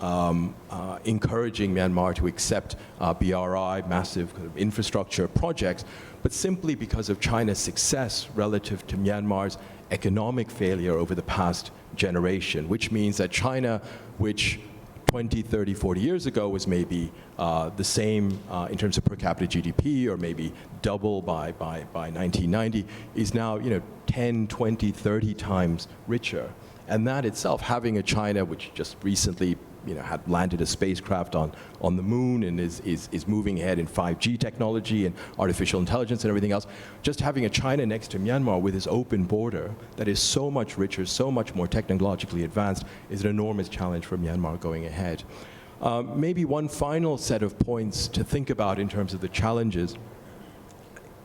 encouraging Myanmar to accept BRI, massive kind of infrastructure projects, but simply because of China's success relative to Myanmar's economic failure over the past generation, which means that China, which 20, 30, 40 years ago was maybe the same in terms of per capita GDP, or maybe double by 1990, is now 10, 20, 30 times richer. And that itself, having a China which just recently had landed a spacecraft on the moon and is moving ahead in 5G technology and artificial intelligence and everything else, just having a China next to Myanmar with this open border that is so much richer, so much more technologically advanced, is an enormous challenge for Myanmar going ahead. Maybe one final set of points to think about in terms of the challenges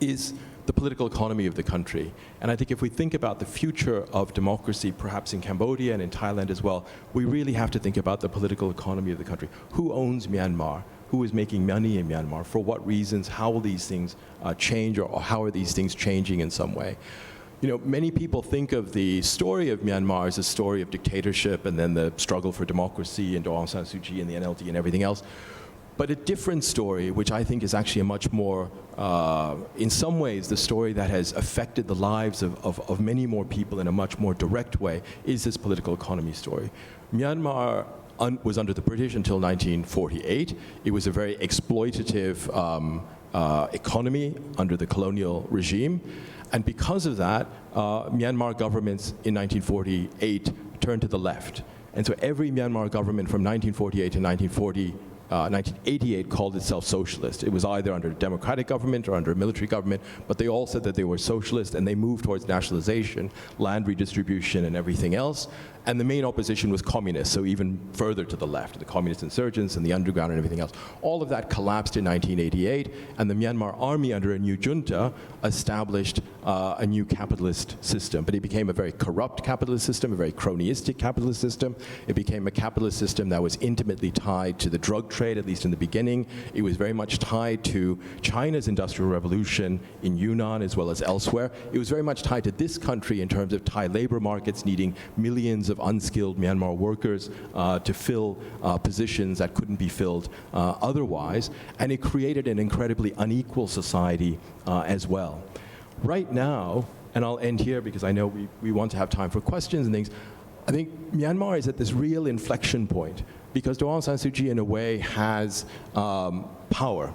is the political economy of the country. And I think if we think about the future of democracy, perhaps in Cambodia and in Thailand as well, we really have to think about the political economy of the country. Who owns Myanmar? Who is making money in Myanmar? For what reasons? How will these things change, or how are these things changing in some way? Many people think of the story of Myanmar as a story of dictatorship and then the struggle for democracy and Aung San Suu Kyi and the NLD and everything else. But a different story, which I think is actually a much more, in some ways, the story that has affected the lives of many more people in a much more direct way, is this political economy story. Myanmar was under the British until 1948. It was a very exploitative economy under the colonial regime. And because of that, Myanmar governments in 1948 turned to the left. And so every Myanmar government from 1948 to 1988 called itself socialist. It was either under a democratic government or under a military government, but they all said that they were socialist, and they moved towards nationalization, land redistribution, and everything else. And the main opposition was communist, so even further to the left, the communist insurgents and the underground and everything else. All of that collapsed in 1988, and the Myanmar army, under a new junta, established a new capitalist system. But it became a very corrupt capitalist system, a very cronyistic capitalist system. It became a capitalist system that was intimately tied to the drug trade, at least in the beginning. It was very much tied to China's industrial revolution in Yunnan as well as elsewhere. It was very much tied to this country in terms of Thai labor markets needing millions of unskilled Myanmar workers to fill positions that couldn't be filled otherwise. And it created an incredibly unequal society as well. Right now, and I'll end here because I know we want to have time for questions and things, I think Myanmar is at this real inflection point because Aung San Suu Kyi, in a way, has power.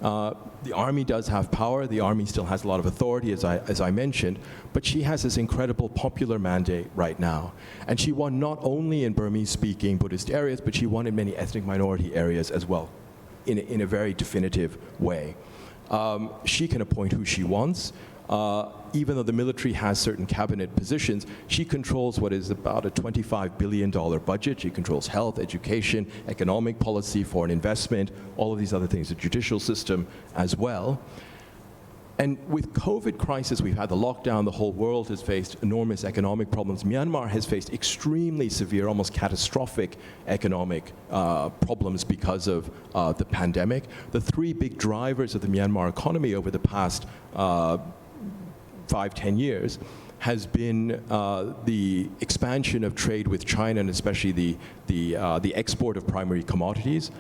The army does have power. The army still has a lot of authority, as I mentioned, but she has this incredible popular mandate right now. And she won not only in Burmese-speaking Buddhist areas, but she won in many ethnic minority areas as well, in a very definitive way. She can appoint who she wants. Even though the military has certain cabinet positions, she controls what is about a $25 billion budget. She controls health, education, economic policy, foreign investment, all of these other things, the judicial system as well. And with COVID crisis, we've had the lockdown, the whole world has faced enormous economic problems. Myanmar has faced extremely severe, almost catastrophic economic problems because of the pandemic. The three big drivers of the Myanmar economy over the past 5-10 years has been the expansion of trade with China, and especially the export of primary commodities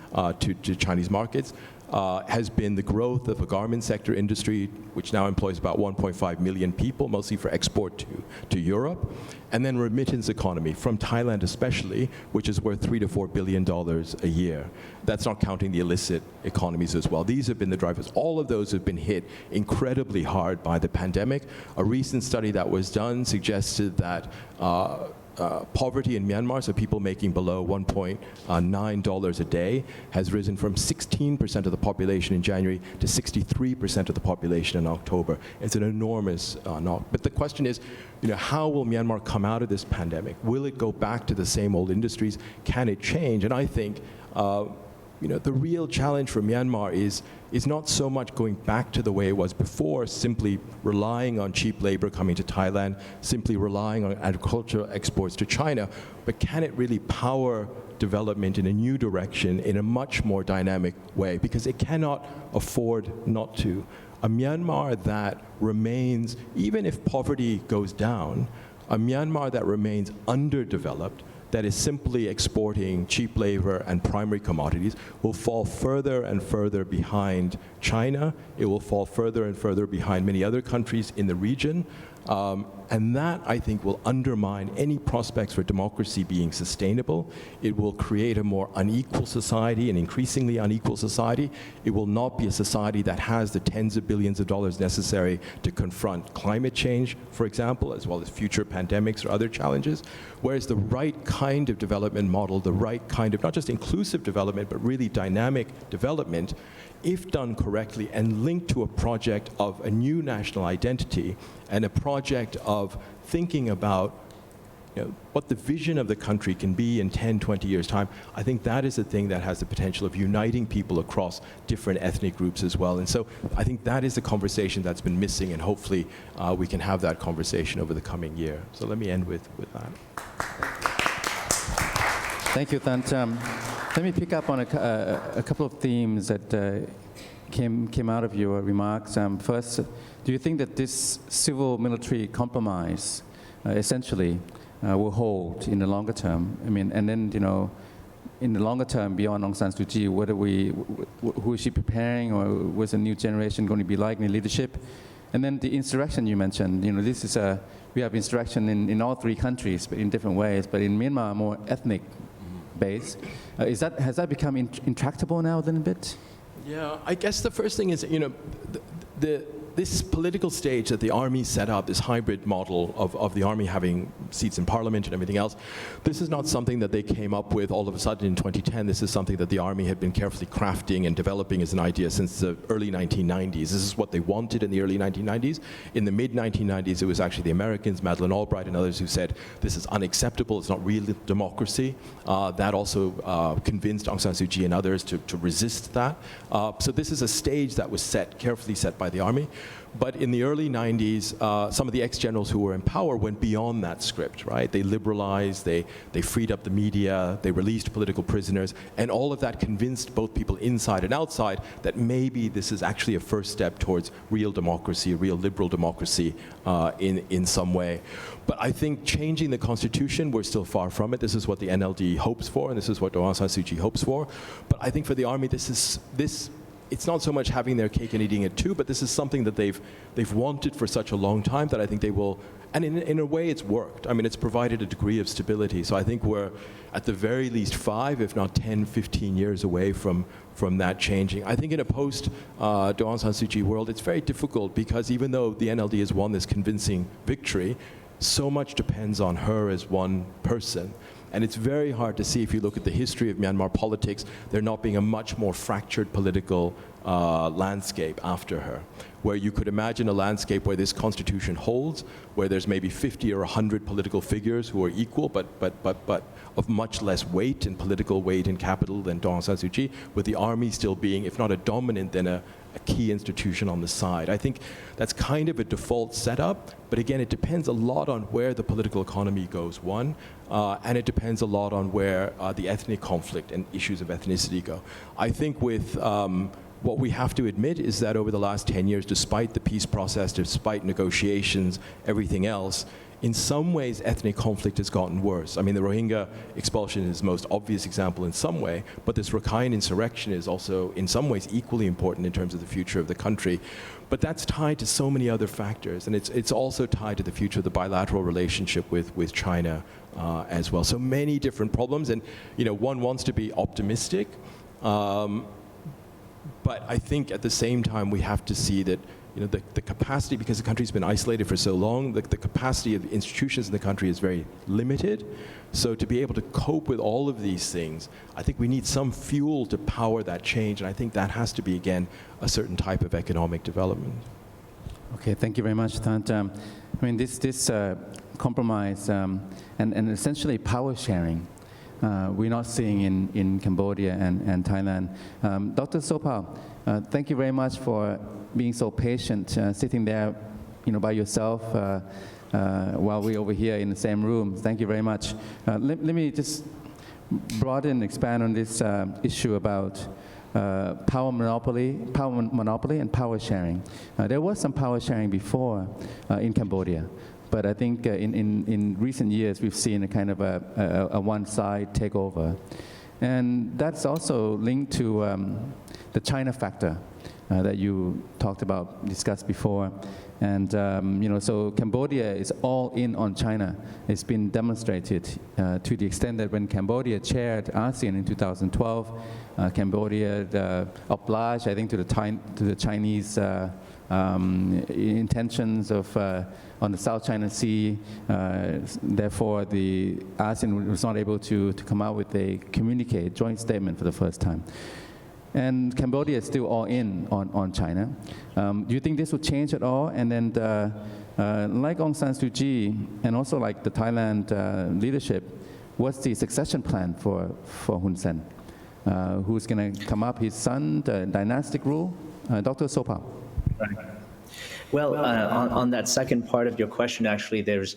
to Chinese markets, has been the growth of a garment sector industry, which now employs about 1.5 million people, mostly for export to Europe, and then remittance economy from Thailand especially, which is worth $3 to $4 billion a year. That's not counting the illicit economies as well. These have been the drivers. All of those have been hit incredibly hard by the pandemic. A recent study that was done suggested that poverty in Myanmar, so people making below $1.9 a day, has risen from 16% of the population in January to 63% of the population in October. It's an enormous knock. But the question is, how will Myanmar come out of this pandemic? Will it go back to the same old industries? Can it change? And I think the real challenge for Myanmar is not so much going back to the way it was before, simply relying on cheap labor coming to Thailand, simply relying on agricultural exports to China, but can it really power development in a new direction in a much more dynamic way? Because it cannot afford not to. A Myanmar that remains, even if poverty goes down, a Myanmar that remains underdeveloped, that is simply exporting cheap labor and primary commodities, will fall further and further behind China. It will fall further and further behind many other countries in the region. And that, I think, will undermine any prospects for democracy being sustainable. It will create a more unequal society, an increasingly unequal society. It will not be a society that has the tens of billions of dollars necessary to confront climate change, for example, as well as future pandemics or other challenges. Whereas the right kind of development model, the right kind of not just inclusive development, but really dynamic development, if done correctly and linked to a project of a new national identity and a project of thinking about what the vision of the country can be in 10, 20 years' time, I think that is a thing that has the potential of uniting people across different ethnic groups as well. And so I think that is the conversation that's been missing, and hopefully we can have that conversation over the coming year. So let me end with that. Thank you, Tan. Let me pick up on a couple of themes that came out of your remarks. First, do you think that this civil-military compromise essentially will hold in the longer term? I mean, and then, in the longer term, beyond Aung San Suu Kyi, who is she preparing, or what's the new generation going to be like in leadership? And then the insurrection you mentioned, this is we have insurrection in all three countries, but in different ways. But in Myanmar, more ethnic based. Has that become intractable now a little bit? Yeah, I guess the first thing is, this political stage that the army set up, this hybrid model of the army having seats in parliament and everything else, this is not something that they came up with all of a sudden in 2010. This is something that the army had been carefully crafting and developing as an idea since the early 1990s. This is what they wanted in the early 1990s. In the mid-1990s, it was actually the Americans, Madeleine Albright and others, who said, this is unacceptable, it's not real democracy. That also convinced Aung San Suu Kyi and others to resist that. So this is a stage that was carefully set by the army. But in the early 90s, some of the ex-generals who were in power went beyond that script, right? They liberalized, they freed up the media, they released political prisoners, and all of that convinced both people inside and outside that maybe this is actually a first step towards real democracy, real liberal democracy in some way. But I think changing the constitution, we're still far from it. This is what the NLD hopes for, and this is what Aung San Suu Kyi hopes for. But I think for the army, it's not so much having their cake and eating it too, but this is something that they've wanted for such a long time that I think they will, and in a way it's worked. I mean, it's provided a degree of stability. So I think we're at the very least 5, if not 10, 15 years away from that changing. I think in a post-Aung San Suu Kyi world, it's very difficult because even though the NLD has won this convincing victory, so much depends on her as one person. And it's very hard to see, if you look at the history of Myanmar politics, there not being a much more fractured political landscape after her, where you could imagine a landscape where this constitution holds, where there's maybe 50 or 100 political figures who are equal, but of much less weight and political weight and capital than Aung San Suu Kyi, with the army still being, if not a dominant, then a key institution on the side. I think that's kind of a default setup, but again, it depends a lot on where the political economy goes, and it depends a lot on where the ethnic conflict and issues of ethnicity go. I think with what we have to admit is that over the last 10 years, despite the peace process, despite negotiations, everything else, in some ways, ethnic conflict has gotten worse. I mean, the Rohingya expulsion is the most obvious example in some way, but this Rakhine insurrection is also, in some ways, equally important in terms of the future of the country. But that's tied to so many other factors, and it's also tied to the future of the bilateral relationship with China as well. So many different problems, and one wants to be optimistic, but I think at the same time we have to see that the capacity, because the country's been isolated for so long, the capacity of the institutions in the country is very limited. So to be able to cope with all of these things, I think we need some fuel to power that change, and I think that has to be, again, a certain type of economic development. Okay, thank you very much, Tant. I mean, this compromise and essentially power sharing, we're not seeing in Cambodia and Thailand. Dr. Sopal, thank you very much for being so patient, sitting there, by yourself while we're over here in the same room. Thank you very much. Let me just broaden, expand on this issue about power monopoly and power sharing. There was some power sharing before in Cambodia. But I think in recent years, we've seen a kind of a one-side takeover. And that's also linked to the China factor that you talked about, discussed before. And so Cambodia is all in on China. It's been demonstrated to the extent that when Cambodia chaired ASEAN in 2012, Cambodia obliged, I think, to the Chinese intentions of on the South China Sea. Therefore, the ASEAN was not able to come out with a joint statement for the first time. And Cambodia is still all in on China. Do you think this will change at all? And then, like Aung San Suu Kyi, and also like the Thailand leadership, what's the succession plan for Hun Sen? Who's going to come up? His son, the dynastic rule? Dr. Sopal. Right. Well, on that second part of your question, actually, there's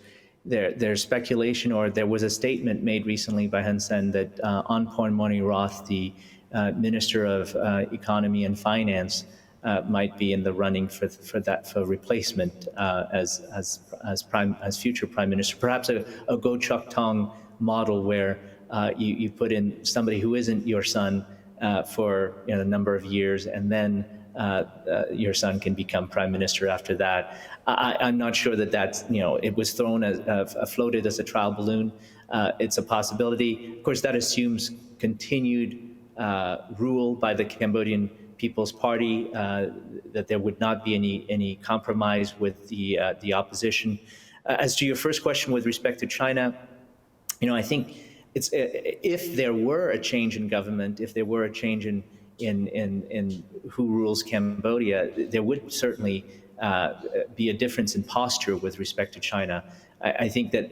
speculation, or there was a statement made recently by Hun Sen that Onporn Moniroth, the Minister of Economy and Finance, might be in the running for replacement as future Prime Minister. Perhaps a Goh Chok Tong model where you put in somebody who isn't your son for a number of years, and then your son can become prime minister after that. I'm not sure that that's, it was floated as a trial balloon. It's a possibility. Of course, that assumes continued rule by the Cambodian People's Party, that there would not be any compromise with the opposition. As to your first question with respect to China, I think it's if there were a change in government, if there were a change in who rules Cambodia, there would certainly be a difference in posture with respect to China. I think that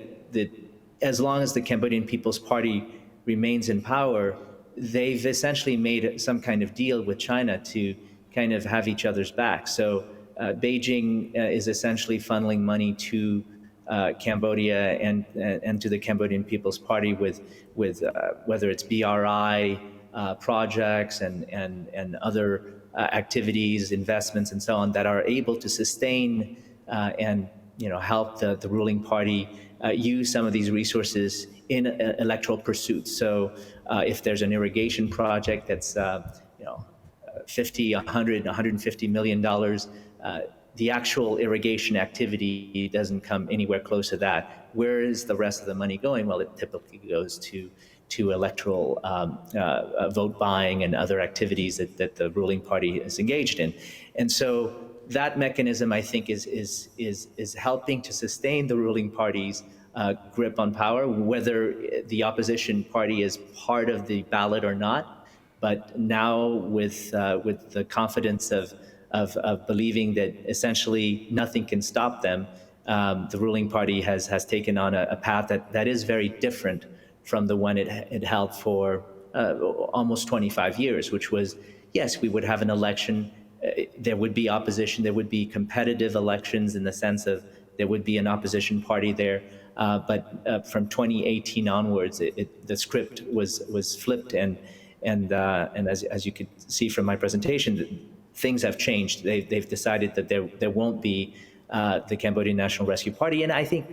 as long as the Cambodian People's Party remains in power, they've essentially made some kind of deal with China to kind of have each other's back. So Beijing is essentially funneling money to Cambodia and to the Cambodian People's Party with whether it's BRI projects and other activities, investments, and so on that are able to sustain and help the ruling party use some of these resources in electoral pursuits. So if there's an irrigation project that's $50, $100, $150 million, the actual irrigation activity doesn't come anywhere close to that. Where is the rest of the money going? Well, it typically goes to electoral vote buying and other activities that the ruling party is engaged in. And so that mechanism, I think, is helping to sustain the ruling party's grip on power, whether the opposition party is part of the ballot or not. But now with the confidence of believing that essentially nothing can stop them, the ruling party has taken on a path that is very different from the one it held for almost 25 years, which was, yes, we would have an election, there would be opposition, there would be competitive elections in the sense of there would be an opposition party there, but from 2018 onwards, the script was flipped, and as you could see from my presentation, things have changed. They've decided that there won't be the Cambodian National Rescue Party, and I think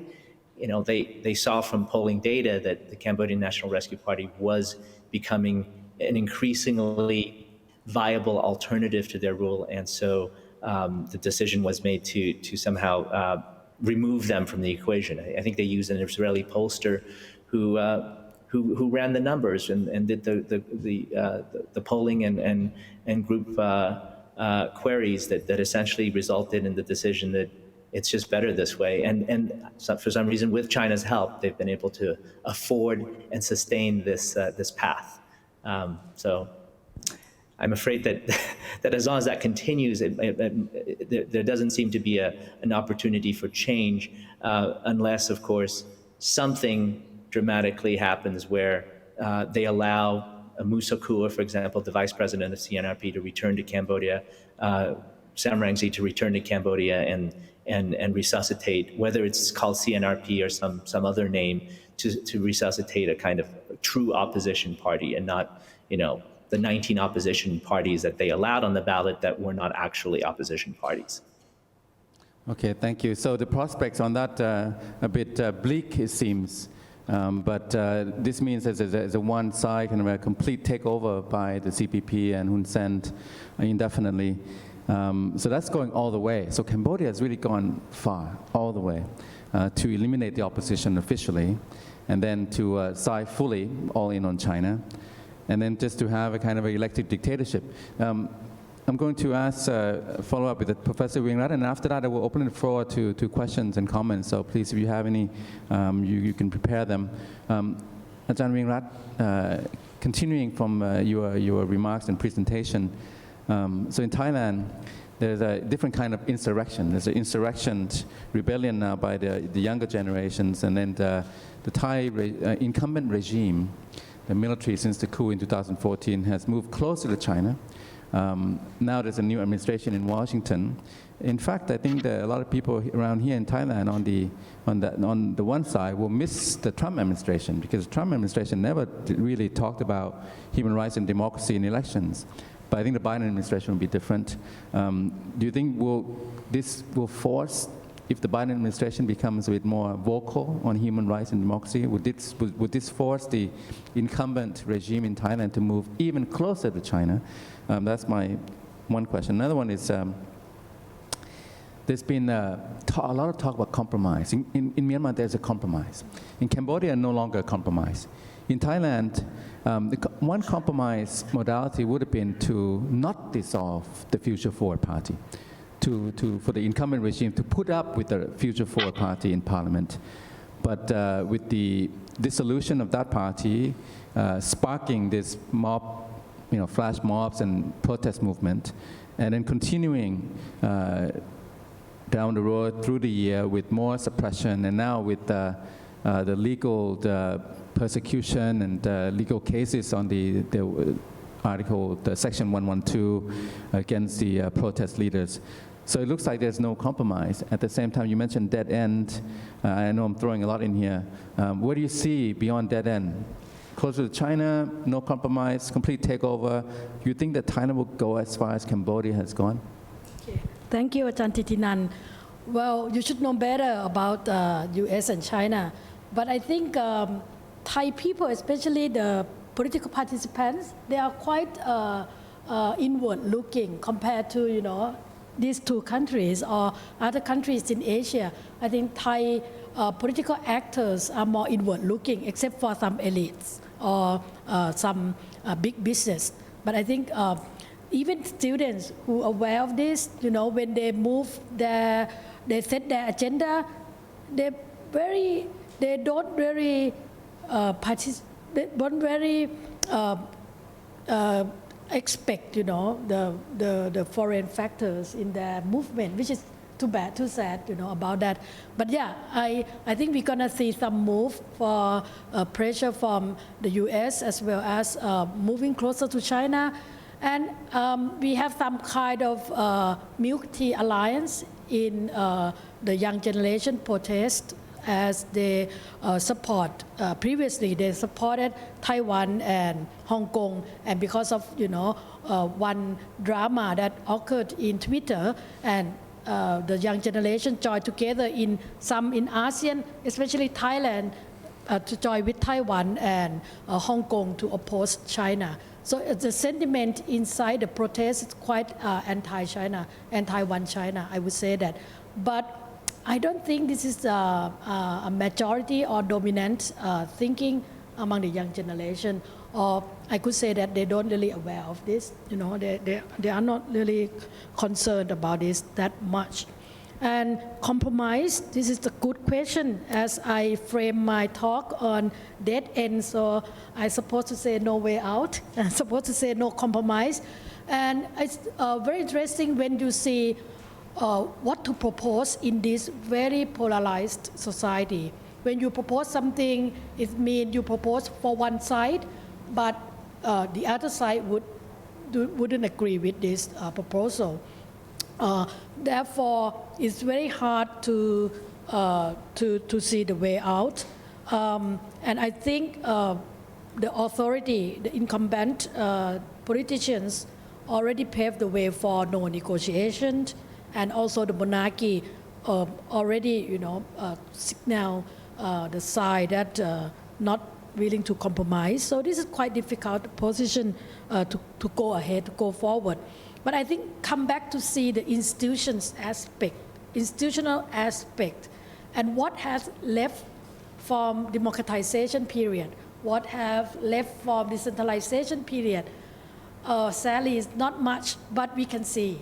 they saw from polling data that the Cambodian National Rescue Party was becoming an increasingly viable alternative to their rule, and so the decision was made to somehow remove them from the equation. I think they used an Israeli pollster who ran the numbers and did the polling and group queries that essentially resulted in the decision that it's just better this way. And so for some reason, with China's help, they've been able to afford and sustain this path. So I'm afraid that as long as that continues, there doesn't seem to be an opportunity for change unless, of course, something dramatically happens where they allow Musa Kua, for example, the vice president of CNRP, to return to Cambodia, Sam Rainsy to return to Cambodia and resuscitate, whether it's called CNRP or some other name, to resuscitate a kind of true opposition party and not, the 19 opposition parties that they allowed on the ballot that were not actually opposition parties. Okay, thank you. So the prospects on that a bit bleak, it seems. But this means there's a one side kind of a complete takeover by the CPP and Hun Sen indefinitely. So that's going all the way. So Cambodia has really gone far, all the way, to eliminate the opposition officially, and then to side fully all in on China, and then just to have a kind of elected dictatorship. I'm going to ask follow up with Professor Wingrat, and after that I will open the floor to questions and comments. So please, if you have any, you can prepare them. Ajahn Wingrat, continuing from your remarks and presentation, so in Thailand, there's a different kind of insurrection. There's an insurrection rebellion now by the younger generations, and then the Thai incumbent regime, the military since the coup in 2014, has moved closer to China. Now there's a new administration in Washington. In fact, I think that a lot of people around here in Thailand on the one side will miss the Trump administration, because the Trump administration never really talked about human rights and democracy in elections. But I think the Biden administration will be different. Do you think this will force if the Biden administration becomes a bit more vocal on human rights and democracy, would this force the incumbent regime in Thailand to move even closer to China? That's my one question. Another one is, there's been a lot of talk about compromise. In Myanmar, there's a compromise. In Cambodia, no longer a compromise. In Thailand, one compromise modality would have been to not dissolve the Future Forward Party, for the incumbent regime to put up with the Future Forward Party in parliament. But with the dissolution of that party, sparking this mob, flash mobs and protest movement, and then continuing down the road through the year with more suppression, and now with the legal persecution and legal cases on the article, the section 112 against the protest leaders. So it looks like there's no compromise. At the same time, you mentioned dead end. I know I'm throwing a lot in here. What do you see beyond dead end? Closer to China, no compromise, complete takeover. Do you think that Thailand will go as far as Cambodia has gone? Okay. Thank you, Ajahn Titinan. Well, you should know better about US and China. But I think Thai people, especially the political participants, they are quite inward-looking compared to, these two countries or other countries in Asia. I think Thai political actors are more inward-looking, except for some elites or some big business. But I think even students who are aware of this, when they they set their agenda, they don't very expect, the foreign factors in their movement, which is too bad, too sad, about that. But yeah, I think we're gonna see some move for pressure from the US as well as moving closer to China. And we have some kind of milk tea alliance in the young generation protest, as they support, previously they supported Taiwan and Hong Kong, and because of one drama that occurred in Twitter, and the young generation joined together in ASEAN, especially Thailand, to join with Taiwan and Hong Kong to oppose China. So the sentiment inside the protest is quite anti-China, anti-one China, I would say that. But I don't think this is a majority or dominant thinking among the young generation, or I could say that they don't really aware of this. They are not really concerned about this that much. And compromise, this is a good question, as I frame my talk on dead end. So I'm supposed to say no way out. I'm supposed to say no compromise. And it's very interesting when you see what to propose in this very polarized society. When you propose something, it means you propose for one side, but the other side wouldn't agree with this proposal. Therefore, it's very hard to see the way out. And I think the authority, the incumbent politicians already paved the way for no negotiation, and also the monarchy already, signal the side that not willing to compromise. So this is quite difficult position to go ahead, to go forward. But I think come back to see the institutional aspect, and what has left from democratization period, what have left from decentralization period. Sadly, is not much, but we can see,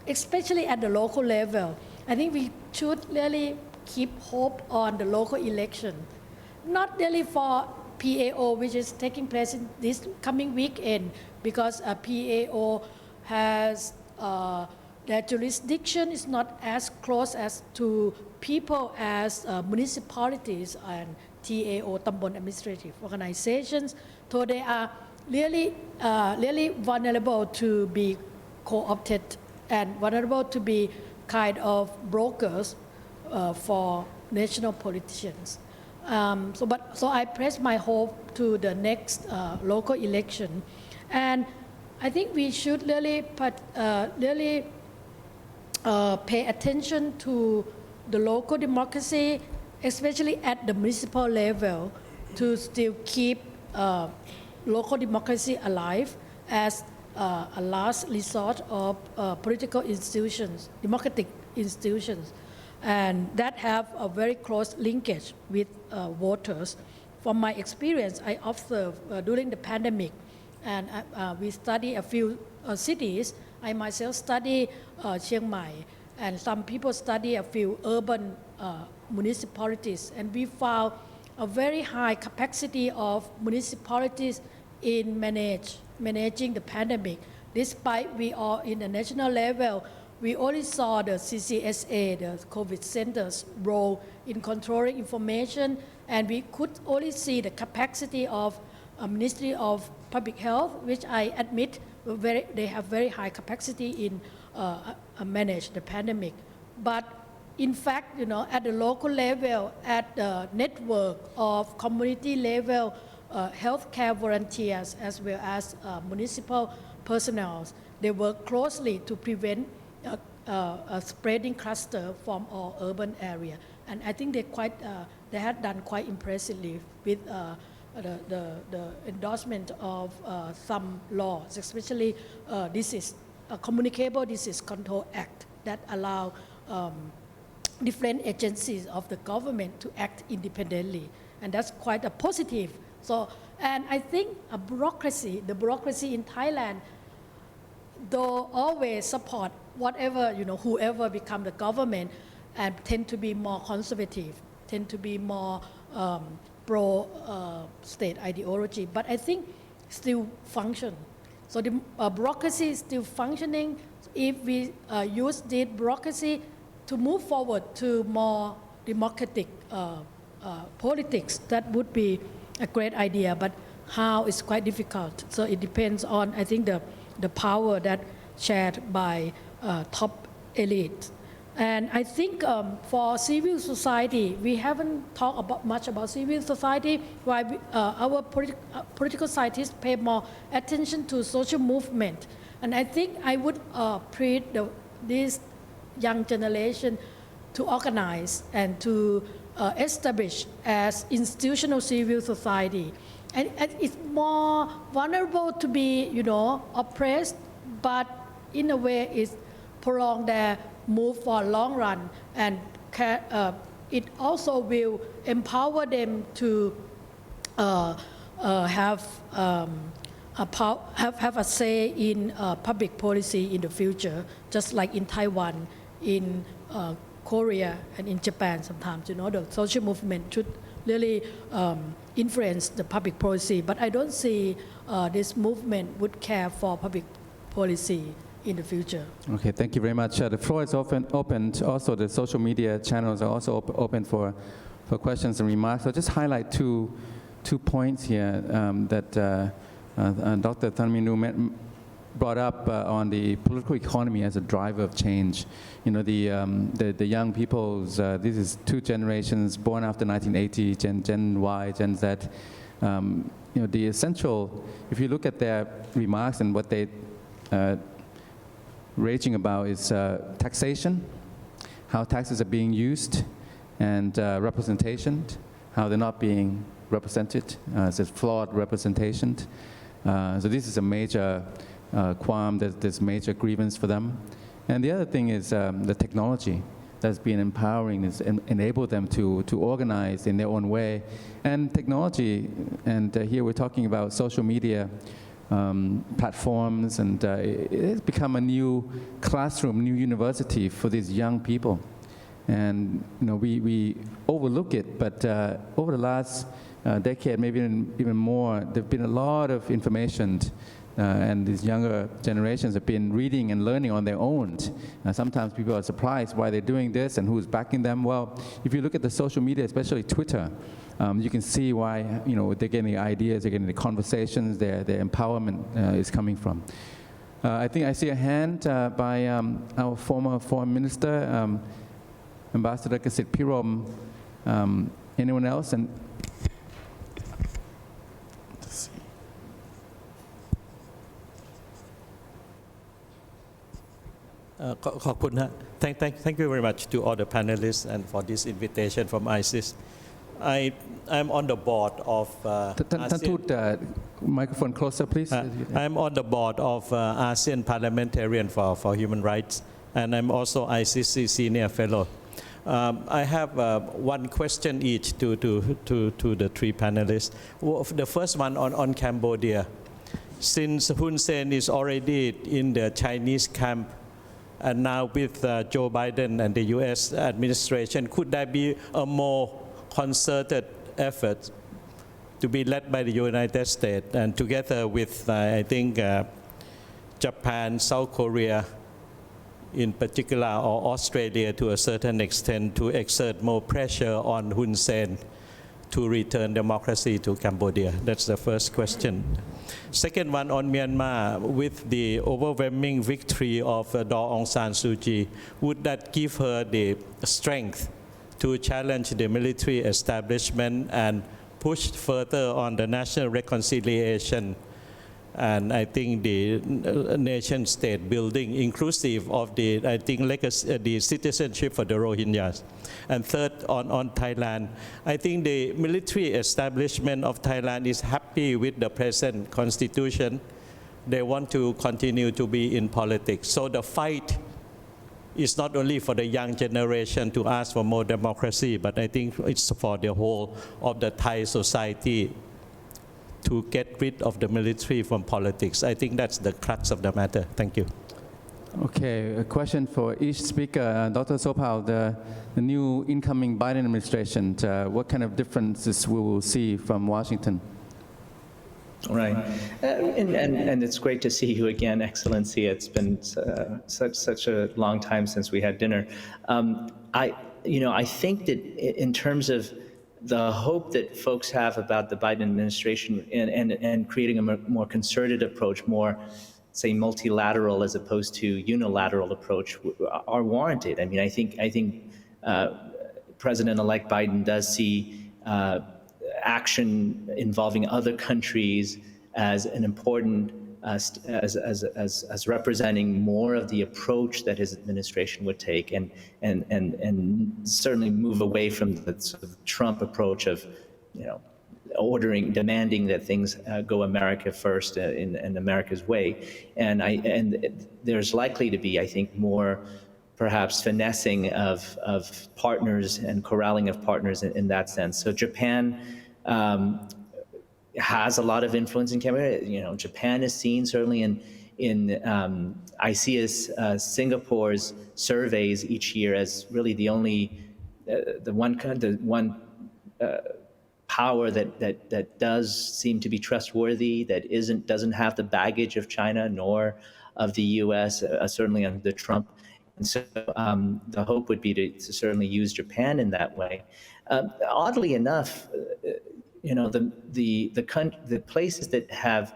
especially at the local level. I think we should really keep hope on the local election, not really for PAO, which is taking place in this coming weekend, because PAO has their jurisdiction is not as close as to people as municipalities and TAO, Tambon Administrative Organizations. So they are really vulnerable to be co-opted and vulnerable to be kind of brokers for national politicians. So I press my hope to the next local election, and I think we should really pay attention to the local democracy, especially at the municipal level, to still keep local democracy alive as a last resort of political institutions, democratic institutions, and that have a very close linkage with voters. From my experience, I observed during the pandemic, and we study a few cities. I myself study Chiang Mai, and some people study a few urban municipalities, and we found a very high capacity of municipalities in managing the pandemic. Despite we are in the national level, we only saw the CCSA, the COVID centers, role in controlling information, and we could only see the capacity of Ministry of Public Health, which I admit they have very high capacity in manage the pandemic. But in fact, at the local level, at the network of community level healthcare volunteers as well as municipal personnel, they work closely to prevent a spreading cluster from our urban area. And I think they had done quite impressively with the endorsement of some laws, especially a Communicable Disease Control Act that allow different agencies of the government to act independently. And that's quite a positive. So, and I think the bureaucracy in Thailand, though always support whatever, whoever become the government, and tend to be more conservative, tend to be more pro-state ideology, but I think still function. So the bureaucracy is still functioning. If we use the bureaucracy to move forward to more democratic politics, that would be a great idea, but how is quite difficult. So it depends on, I think, the power that shared by top elite. And I think for civil society, we haven't talked much about civil society, why our political scientists pay more attention to social movement. And I think I would plead this young generation to organize and to establish as institutional civil society. And it's more vulnerable to be, oppressed, but in a way it's prolong their move for a long run, and it also will empower them to have a say in public policy in the future, just like in Taiwan, in Korea, and in Japan sometimes. The social movement should really influence the public policy, but I don't see this movement would care for public policy in the future. Okay, thank you very much. The floor is open. Also, the social media channels are also open for questions and remarks. I'll just highlight two points here that Dr. Thanminu brought up on the political economy as a driver of change. The young people's, this is two generations born after 1980, Gen Y, Gen Z. The essential, if you look at their remarks and what they raging about is taxation, how taxes are being used, and representation, how they're not being represented. It's a flawed representation. So this is a major qualm, there's major grievance for them. And the other thing is the technology that's been empowering, is enable them to organize in their own way. And technology, and here we're talking about social media, platforms, and it has become a new classroom, new university for these young people. And we overlook it, but over the last decade, maybe even more, there've been a lot of information, and these younger generations have been reading and learning on their own. Sometimes people are surprised why they're doing this and who's backing them. Well, if you look at the social media, especially Twitter, you can see why they're getting the ideas, they're getting the conversations, their empowerment is coming from. I think I see a hand by our former foreign minister, Ambassador Kasit Pirom. Anyone else? And let's see. ขอบคุณฮะ Thank you very much to all the panelists and for this invitation from ISIS. I'm on the board of ท่านทูต microphone closer please. I'm on the board of ASEAN Parliamentarian for Human Rights, and I'm also ICC Senior Fellow. I have one question each to the three panelists. The first one on Cambodia. Since Hun Sen is already in the Chinese camp, and now with Joe Biden and the U.S. administration, could there be a more concerted effort to be led by the United States and together with, I think, Japan, South Korea in particular, or Australia to a certain extent, to exert more pressure on Hun Sen to return democracy to Cambodia? That's the first question. Second one on Myanmar, with the overwhelming victory of Aung San Suu Kyi, would that give her the strength to challenge the military establishment and push further on the national reconciliation and I think the nation-state building, inclusive of the, I think, legacy, the citizenship for the Rohingyas? And third, on Thailand, I think the military establishment of Thailand is happy with the present constitution. They want to continue to be in politics. So the fight is not only for the young generation to ask for more democracy, but I think it's for the whole of the Thai society to get rid of the military from politics. I think that's the crux of the matter. Thank you. Okay, a question for each speaker. Dr. Sopal, the new incoming Biden administration, what kind of differences we will see from Washington? Right, and it's great to see you again, Excellency. It's been such a long time since we had dinner. I think that in terms of the hope that folks have about the Biden administration and creating a more concerted approach, more, say, multilateral as opposed to unilateral approach, are warranted. I mean, I think President-elect Biden does see action involving other countries as an important, as representing more of the approach that his administration would take, and certainly move away from the sort of Trump approach of, demanding that things go America first in America's way. And there's likely to be, I think, more perhaps finessing of partners and corralling of partners in that sense. So Japan has a lot of influence in Cambodia. Japan is seen certainly in I see as Singapore's surveys each year as really the only the one power that does seem to be trustworthy, that doesn't have the baggage of China nor of the U.S. Certainly under Trump. And so the hope would be to certainly use Japan in that way. Oddly enough, the places that have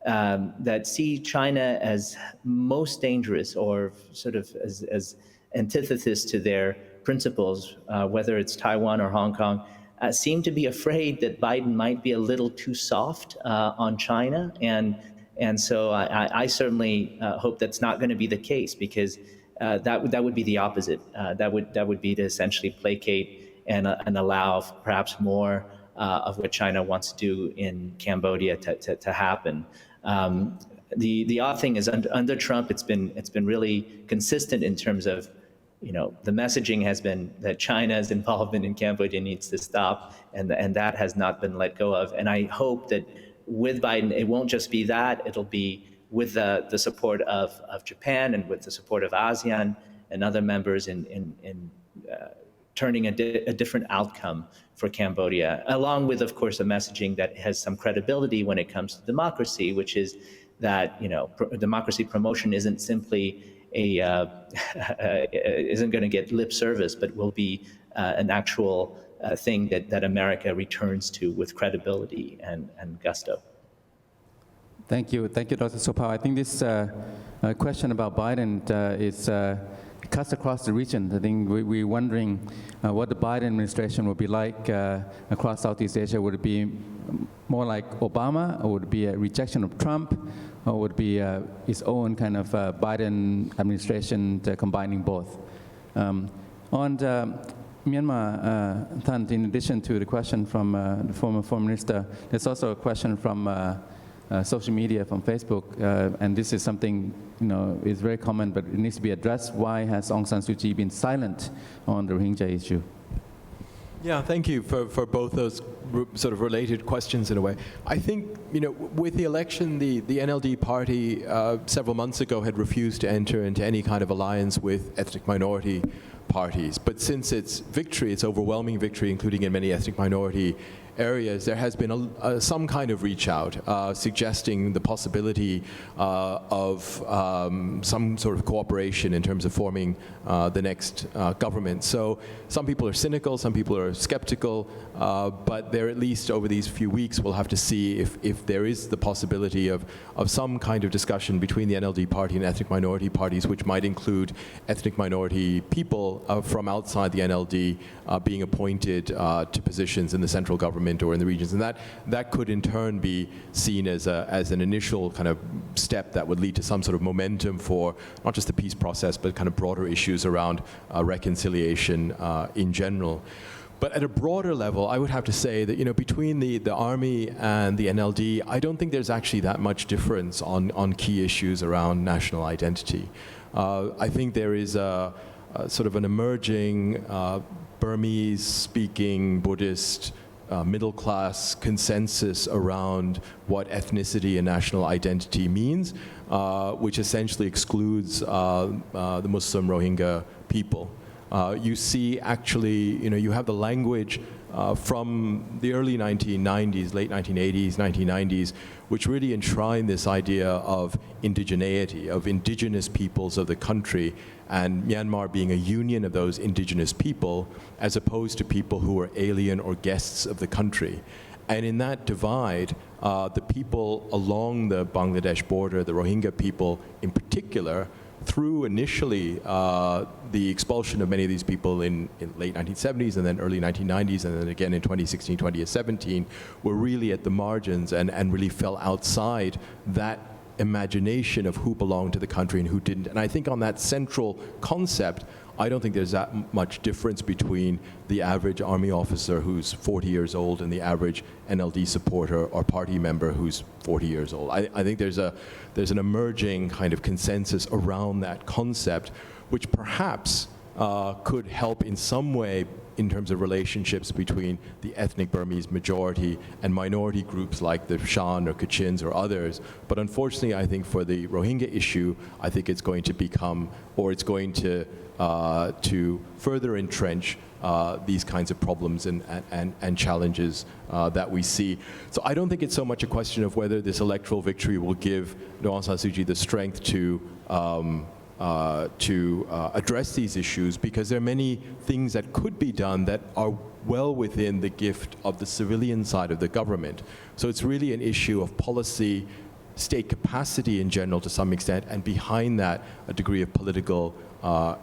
that see China as most dangerous or sort of as antithesis to their principles, whether it's Taiwan or Hong Kong, seem to be afraid that Biden might be a little too soft on China, and so I certainly hope that's not going to be the case, because that would be the opposite. That would be to essentially placate and allow perhaps more of what China wants to do in Cambodia to happen. The odd thing is under Trump, it's been really consistent in terms of, the messaging has been that China's involvement in Cambodia needs to stop, and that has not been let go of. And I hope that with Biden, it won't just be that; it'll be with the support of Japan and with the support of ASEAN and other members in turning a different outcome for Cambodia, along with, of course, a messaging that has some credibility when it comes to democracy, which is that democracy promotion isn't simply isn't going to get lip service, but will be an actual thing that America returns to with credibility and gusto. Thank you, Dr. Sopal. I think this question about Biden is cuts across the region. I think we're wondering what the Biden administration will be like across Southeast Asia. Would it be more like Obama, or would it be a rejection of Trump, or would be its own kind of Biden administration combining both. On Myanmar, Tan, in addition to the question from the former Foreign Minister, there's also a question from social media, from Facebook, and this is something, is very common, but it needs to be addressed. Why has Aung San Suu Kyi been silent on the Rohingya issue? Yeah, thank you for both those sort of related questions in a way. I think, with the election, the NLD party several months ago had refused to enter into any kind of alliance with ethnic minority parties. But since its victory, its overwhelming victory, including in many ethnic minority areas, there has been some kind of reach out suggesting the possibility of some sort of cooperation in terms of forming the next government. So some people are cynical, some people are skeptical, but there, at least over these few weeks, we'll have to see if there is the possibility of some kind of discussion between the NLD party and ethnic minority parties, which might include ethnic minority people from outside the NLD being appointed to positions in the central government or in the regions, and that could in turn be seen as an initial kind of step that would lead to some sort of momentum for not just the peace process, but kind of broader issues around reconciliation in general. But at a broader level, I would have to say that between the army and the NLD, I don't think there's actually that much difference on key issues around national identity. I think there is a sort of an emerging Burmese-speaking Buddhist middle-class consensus around what ethnicity and national identity means, which essentially excludes the Muslim Rohingya people. You see, actually, you have the language from the early 1990s, late 1980s, 1990s, which really enshrine this idea of indigeneity, of indigenous peoples of the country, and Myanmar being a union of those indigenous people, as opposed to people who are alien or guests of the country. And in that divide, the people along the Bangladesh border, the Rohingya people in particular, through initially the expulsion of many of these people in late 1970s and then early 1990s and then again in 2016, 2017, were really at the margins and really fell outside that imagination of who belonged to the country and who didn't. And I think on that central concept, I don't think there's that much difference between the average army officer who's 40 years old and the average NLD supporter or party member who's 40 years old. I think there's an emerging kind of consensus around that concept, which perhaps could help in some way in terms of relationships between the ethnic Burmese majority and minority groups like the Shan or Kachins or others. But unfortunately, I think for the Rohingya issue, I think it's going to become, or it's going to further entrench these kinds of problems and challenges that we see. So I don't think it's so much a question of whether this electoral victory will give Aung San Suu Kyi the strength to address these issues, because there are many things that could be done that are well within the gift of the civilian side of the government. So it's really an issue of policy, state capacity in general to some extent, and behind that, a degree of political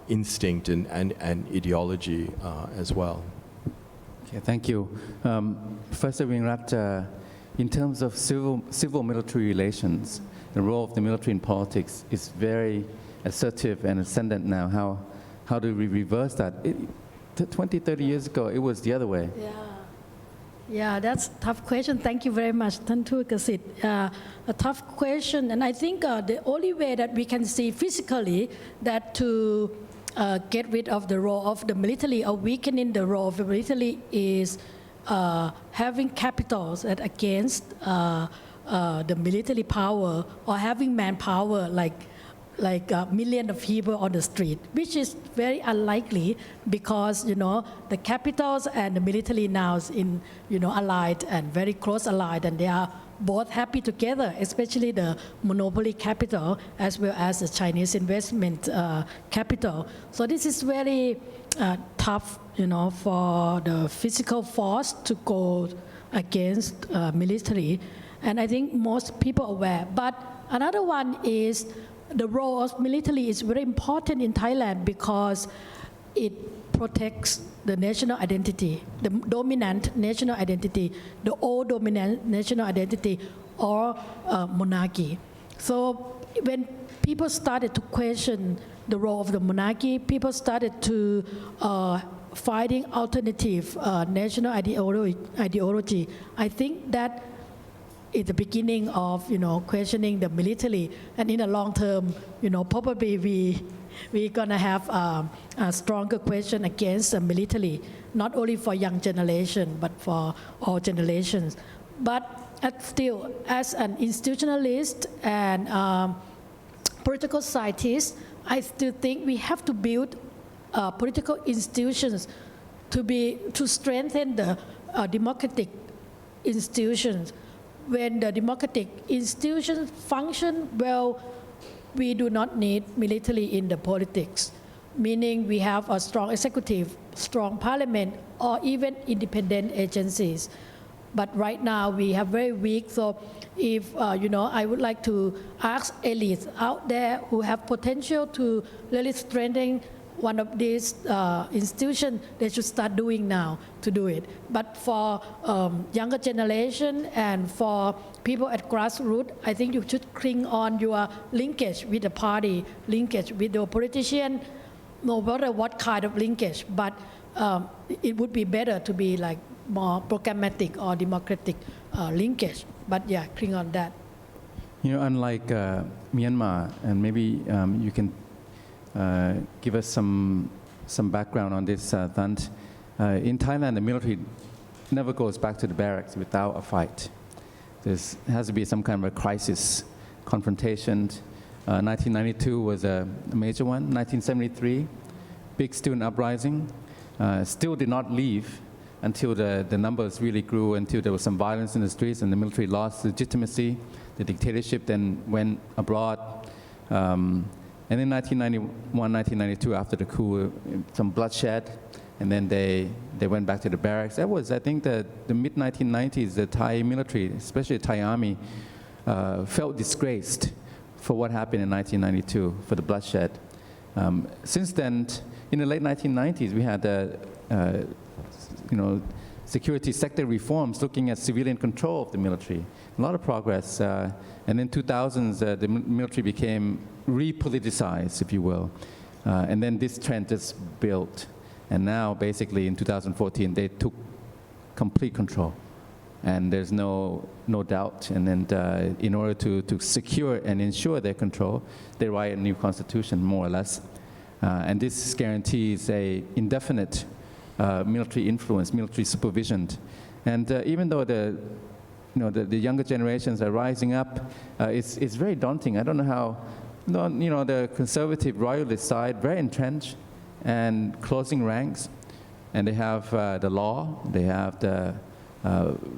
instinct and ideology as well. Okay, thank you. Professor Winrat, in terms of civil-military relations, the role of the military in politics is very assertive and ascendant now. How do we reverse that? 20, 30 years ago, it was the other way. Yeah, that's a tough question. Thank you very much, Tan Thukasit. A tough question, and I think the only way that we can see physically that to get rid of the role of the military or weakening the role of the military is having capitals that against the military power, or having manpower like millions of people on the street, which is very unlikely because the capitals and the military now is in allied and very close allied, and they are both happy together, especially the monopoly capital as well as the Chinese investment capital. So this is very tough, for the physical force to go against military, and I think most people are aware. But another one is the role of military is very important in Thailand because it protects the national identity, the dominant national identity, the old dominant national identity, or monarchy. So when people started to question the role of the monarchy, people started to finding alternative national ideology. I think that is the beginning of questioning the military, and in the long term, probably we're gonna have a stronger question against the military, not only for young generation but for all generations. But still, as an institutionalist and political scientist, I still think we have to build political institutions to strengthen the democratic institutions. When the democratic institutions function well, we do not need military in the politics, meaning we have a strong executive, strong parliament, or even independent agencies. But right now we have very weak, so if, I would like to ask elites out there who have potential to really strengthen one of these institutions, they should start doing now to do it. But for younger generation and for people at grassroots, I think you should cling on your linkage with the party, linkage with the politician, no matter what kind of linkage. But it would be better to be like more programmatic or democratic linkage. But yeah, cling on that. Unlike Myanmar, and maybe you can give us some background on this, Thant. In Thailand, the military never goes back to the barracks without a fight. There has to be some kind of a crisis, confrontation. 1992 was a major one. 1973, big student uprising. Still did not leave until the numbers really grew, until there was some violence in the streets and the military lost legitimacy. The dictatorship then went abroad. And in 1991, 1992, after the coup, some bloodshed, and then they went back to the barracks. That was, I think, the mid-1990s, the Thai military, especially the Thai army, felt disgraced for what happened in 1992, for the bloodshed. Since then, in the late 1990s, we had security sector reforms looking at civilian control of the military. A lot of progress. And in 2000s, the military became repoliticized, if you will. And then this trend just built. And now, basically, in 2014, they took complete control. And there's no doubt. And then in order to secure and ensure their control, they write a new constitution, more or less. And this guarantees a indefinite military influence, military supervision. And even though the younger generations are rising up, it's very daunting. I don't know how, the conservative royalist side, very entrenched and closing ranks. And they have the law, they have the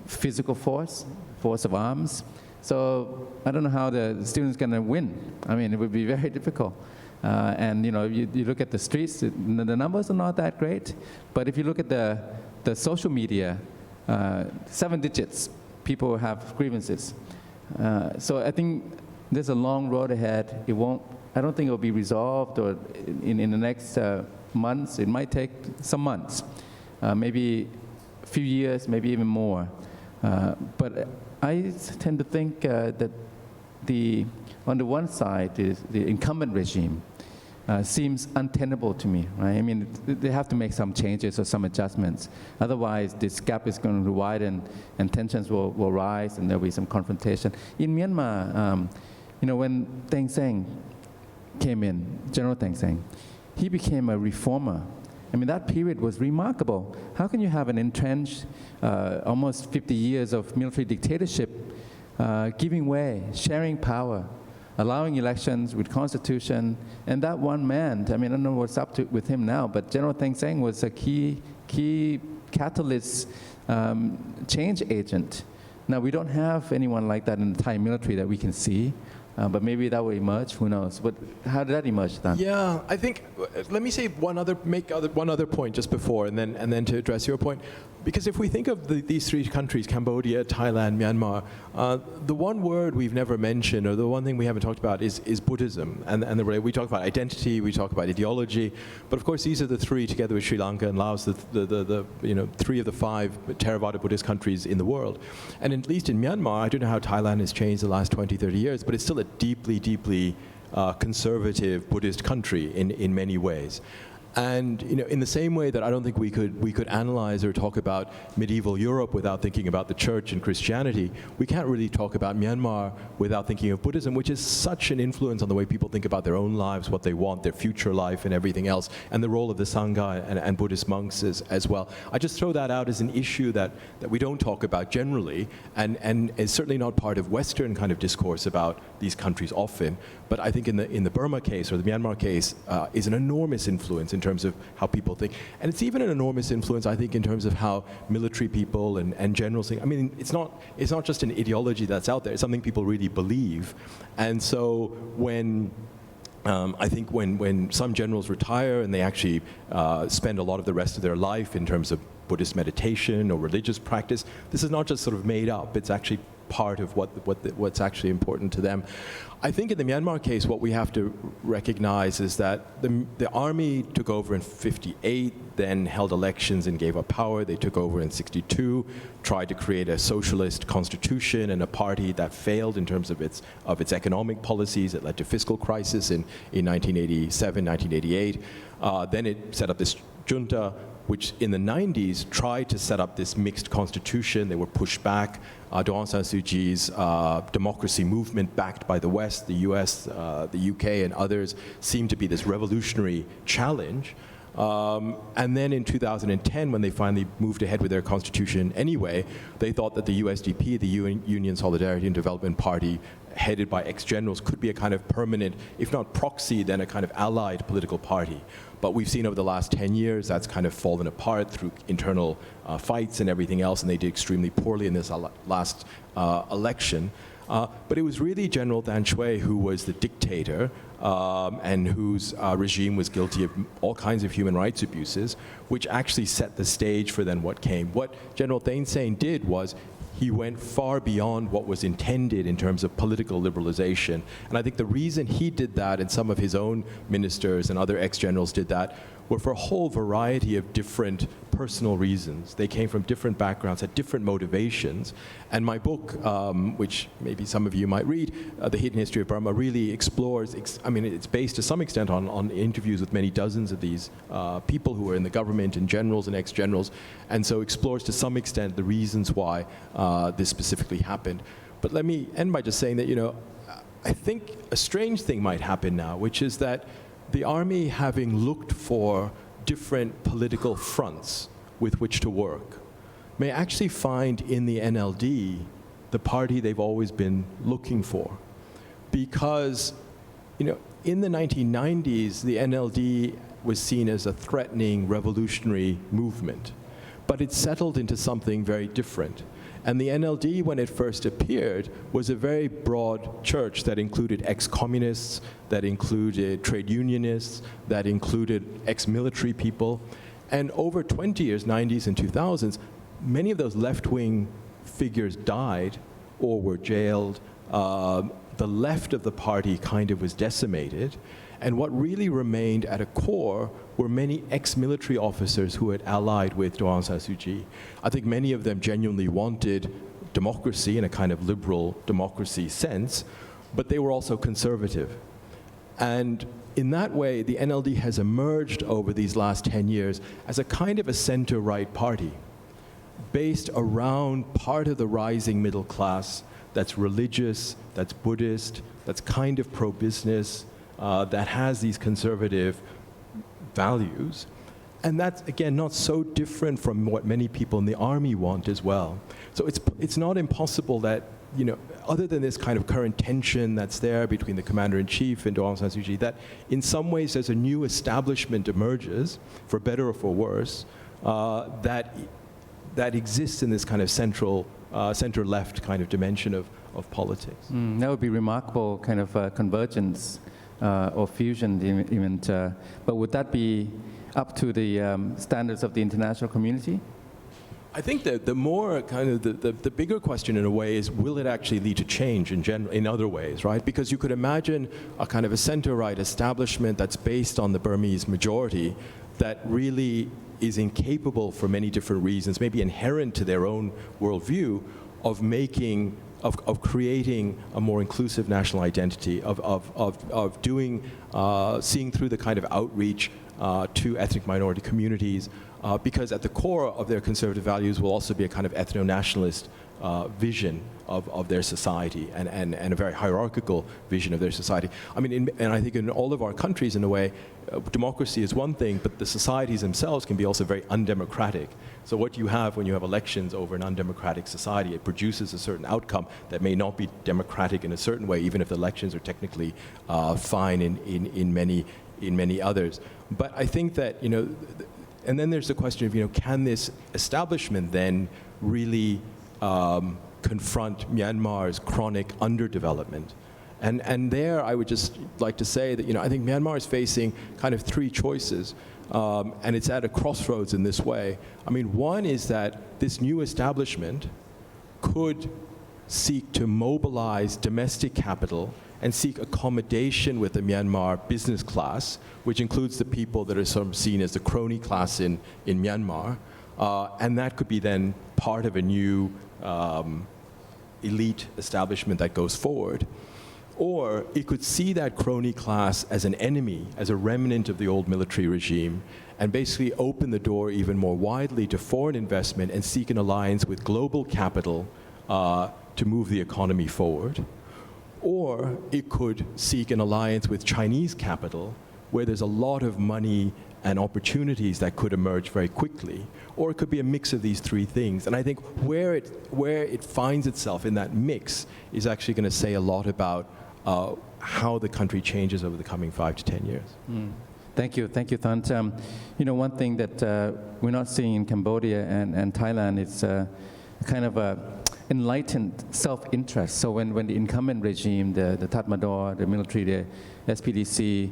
physical force of arms. So I don't know how the students going to win. I mean, it would be very difficult. And you look at the streets, the numbers are not that great. But if you look at the social media, 7 digits, people have grievances. So I think there's a long road ahead. I don't think it will be resolved or in the next months. It might take some months, maybe a few years, maybe even more. But I tend to think that on the one side, the incumbent regime seems untenable to me, right? I mean, they have to make some changes or some adjustments. Otherwise, this gap is going to widen and tensions will rise and there'll be some confrontation. In Myanmar, when Thein Sein came in, General Thein Sein, he became a reformer. I mean, that period was remarkable. How can you have an entrenched, almost 50 years of military dictatorship, giving way, sharing power, allowing elections with constitution, and that one man, I mean, I don't know what's up with him now, but General Thein Sein was a key catalyst, change agent. Now, we don't have anyone like that in the Thai military that we can see, but maybe that will emerge, who knows. But how did that emerge then? Yeah, I think, let me say one other point just before, and then to address your point. Because if we think of these 3 countries, Cambodia, Thailand, Myanmar, the one word we've never mentioned, or the one thing we haven't talked about, is Buddhism. And we talk about identity, we talk about ideology, but of course these are the 3, together with Sri Lanka and Laos, the 3 of the 5 Theravada Buddhist countries in the world. And at least in Myanmar, I don't know how Thailand has changed the last 20, 30 years, but it's still a deeply, deeply conservative Buddhist country in many ways. And in the same way that I don't think we could analyze or talk about medieval Europe without thinking about the church and Christianity, we can't really talk about Myanmar without thinking of Buddhism, which is such an influence on the way people think about their own lives, what they want, their future life and everything else, and the role of the Sangha and Buddhist monks as well. I just throw that out as an issue that we don't talk about generally, and is certainly not part of Western kind of discourse about these countries often. But I think in the Burma case or the Myanmar case is an enormous influence in terms of how people think. And it's even an enormous influence, I think, in terms of how military people and generals think. I mean, it's not just an ideology that's out there, it's something people really believe. And so I think when some generals retire and they actually spend a lot of the rest of their life in terms of Buddhist meditation or religious practice, this is not just sort of made up, it's actually part of what's actually important to them. I think in the Myanmar case, what we have to recognize is that the army took over in 1958, then held elections and gave up power. They took over in 1962, tried to create a socialist constitution and a party that failed in terms of its economic policies. It led to fiscal crisis in 1987, 1988. Then it set up this junta, which in the 90s tried to set up this mixed constitution. They were pushed back. Aung San Suu Kyi's democracy movement, backed by the West, the US, the UK, and others, seemed to be this revolutionary challenge. And then in 2010, when they finally moved ahead with their constitution anyway, they thought that the USDP, the Union Solidarity and Development Party, headed by ex-generals, could be a kind of permanent, if not proxy, then a kind of allied political party. But we've seen over the last 10 years that's kind of fallen apart through internal fights and everything else, and they did extremely poorly in this last election. But it was really General Dan Shui who was the dictator and whose regime was guilty of all kinds of human rights abuses, which actually set the stage for then what came. What General Thein Sein did was he went far beyond what was intended in terms of political liberalization. And I think the reason he did that, and some of his own ministers and other ex-generals did that, were for a whole variety of different personal reasons. They came from different backgrounds, had different motivations. And my book, which maybe some of you might read, The Hidden History of Burma, really explores, it's based to some extent on interviews with many dozens of these people who are in the government and generals and ex-generals, and so explores to some extent the reasons why this specifically happened. But let me end by just saying that, I think a strange thing might happen now, which is that the army, having looked for different political fronts with which to work, may actually find in the NLD the party they've always been looking for. Because, in the 1990s, the NLD was seen as a threatening revolutionary movement, but it settled into something very different. And the NLD, when it first appeared, was a very broad church that included ex-communists, that included trade unionists, that included ex-military people. And over 20 years, 90s and 2000s, many of those left-wing figures died or were jailed. The left of the party kind of was decimated. And what really remained at a core were many ex-military officers who had allied with Aung San Suu Kyi. I think many of them genuinely wanted democracy in a kind of liberal democracy sense, but they were also conservative. And in that way, the NLD has emerged over these last 10 years as a kind of a center-right party, based around part of the rising middle class that's religious, that's Buddhist, that's kind of pro-business, that has these conservative values. And that's, again, not so different from what many people in the army want as well. So it's not impossible that, other than this kind of current tension that's there between the commander-in-chief and Aung San Suu Kyi, that in some ways there's a new establishment emerges, for better or for worse, that exists in this kind of center-left kind of dimension of politics. That would be remarkable kind of convergence or fusion even. But would that be up to the standards of the international community? I think that the more kind of the bigger question in a way is, will it actually lead to change in other ways, right? Because you could imagine a kind of a center-right establishment that's based on the Burmese majority that really is incapable for many different reasons, maybe inherent to their own worldview, of making of creating a more inclusive national identity, of doing, seeing through the kind of outreach to ethnic minority communities, because at the core of their conservative values will also be a kind of ethno-nationalist vision of their society and a very hierarchical vision of their society. I mean, and I think in all of our countries, in a way, democracy is one thing, but the societies themselves can be also very undemocratic. So what you have when you have elections over an undemocratic society, it produces a certain outcome that may not be democratic in a certain way, even if the elections are technically fine in many others. But I think that, you know, and then there's the question of, you know, can this establishment then really confront Myanmar's chronic underdevelopment? And there I would just like to say that, you know, I think Myanmar is facing kind of three choices, and it's at a crossroads in this way. I mean, one is that this new establishment could seek to mobilize domestic capital and seek accommodation with the Myanmar business class, which includes the people that are sort of seen as the crony class in Myanmar. And that could be then part of a new elite establishment that goes forward. Or it could see that crony class as an enemy, as a remnant of the old military regime, and basically open the door even more widely to foreign investment and seek an alliance with global capital to move the economy forward. Or it could seek an alliance with Chinese capital, where there's a lot of money and opportunities that could emerge very quickly. Or it could be a mix of these three things. And I think where it finds itself in that mix is actually going to say a lot about how the country changes over the coming 5 to 10 years. Thank you, Thant. You know, one thing that we're not seeing in Cambodia and Thailand is kind of a enlightened self-interest. So when the incumbent regime, the Tatmadaw, the military, the SPDC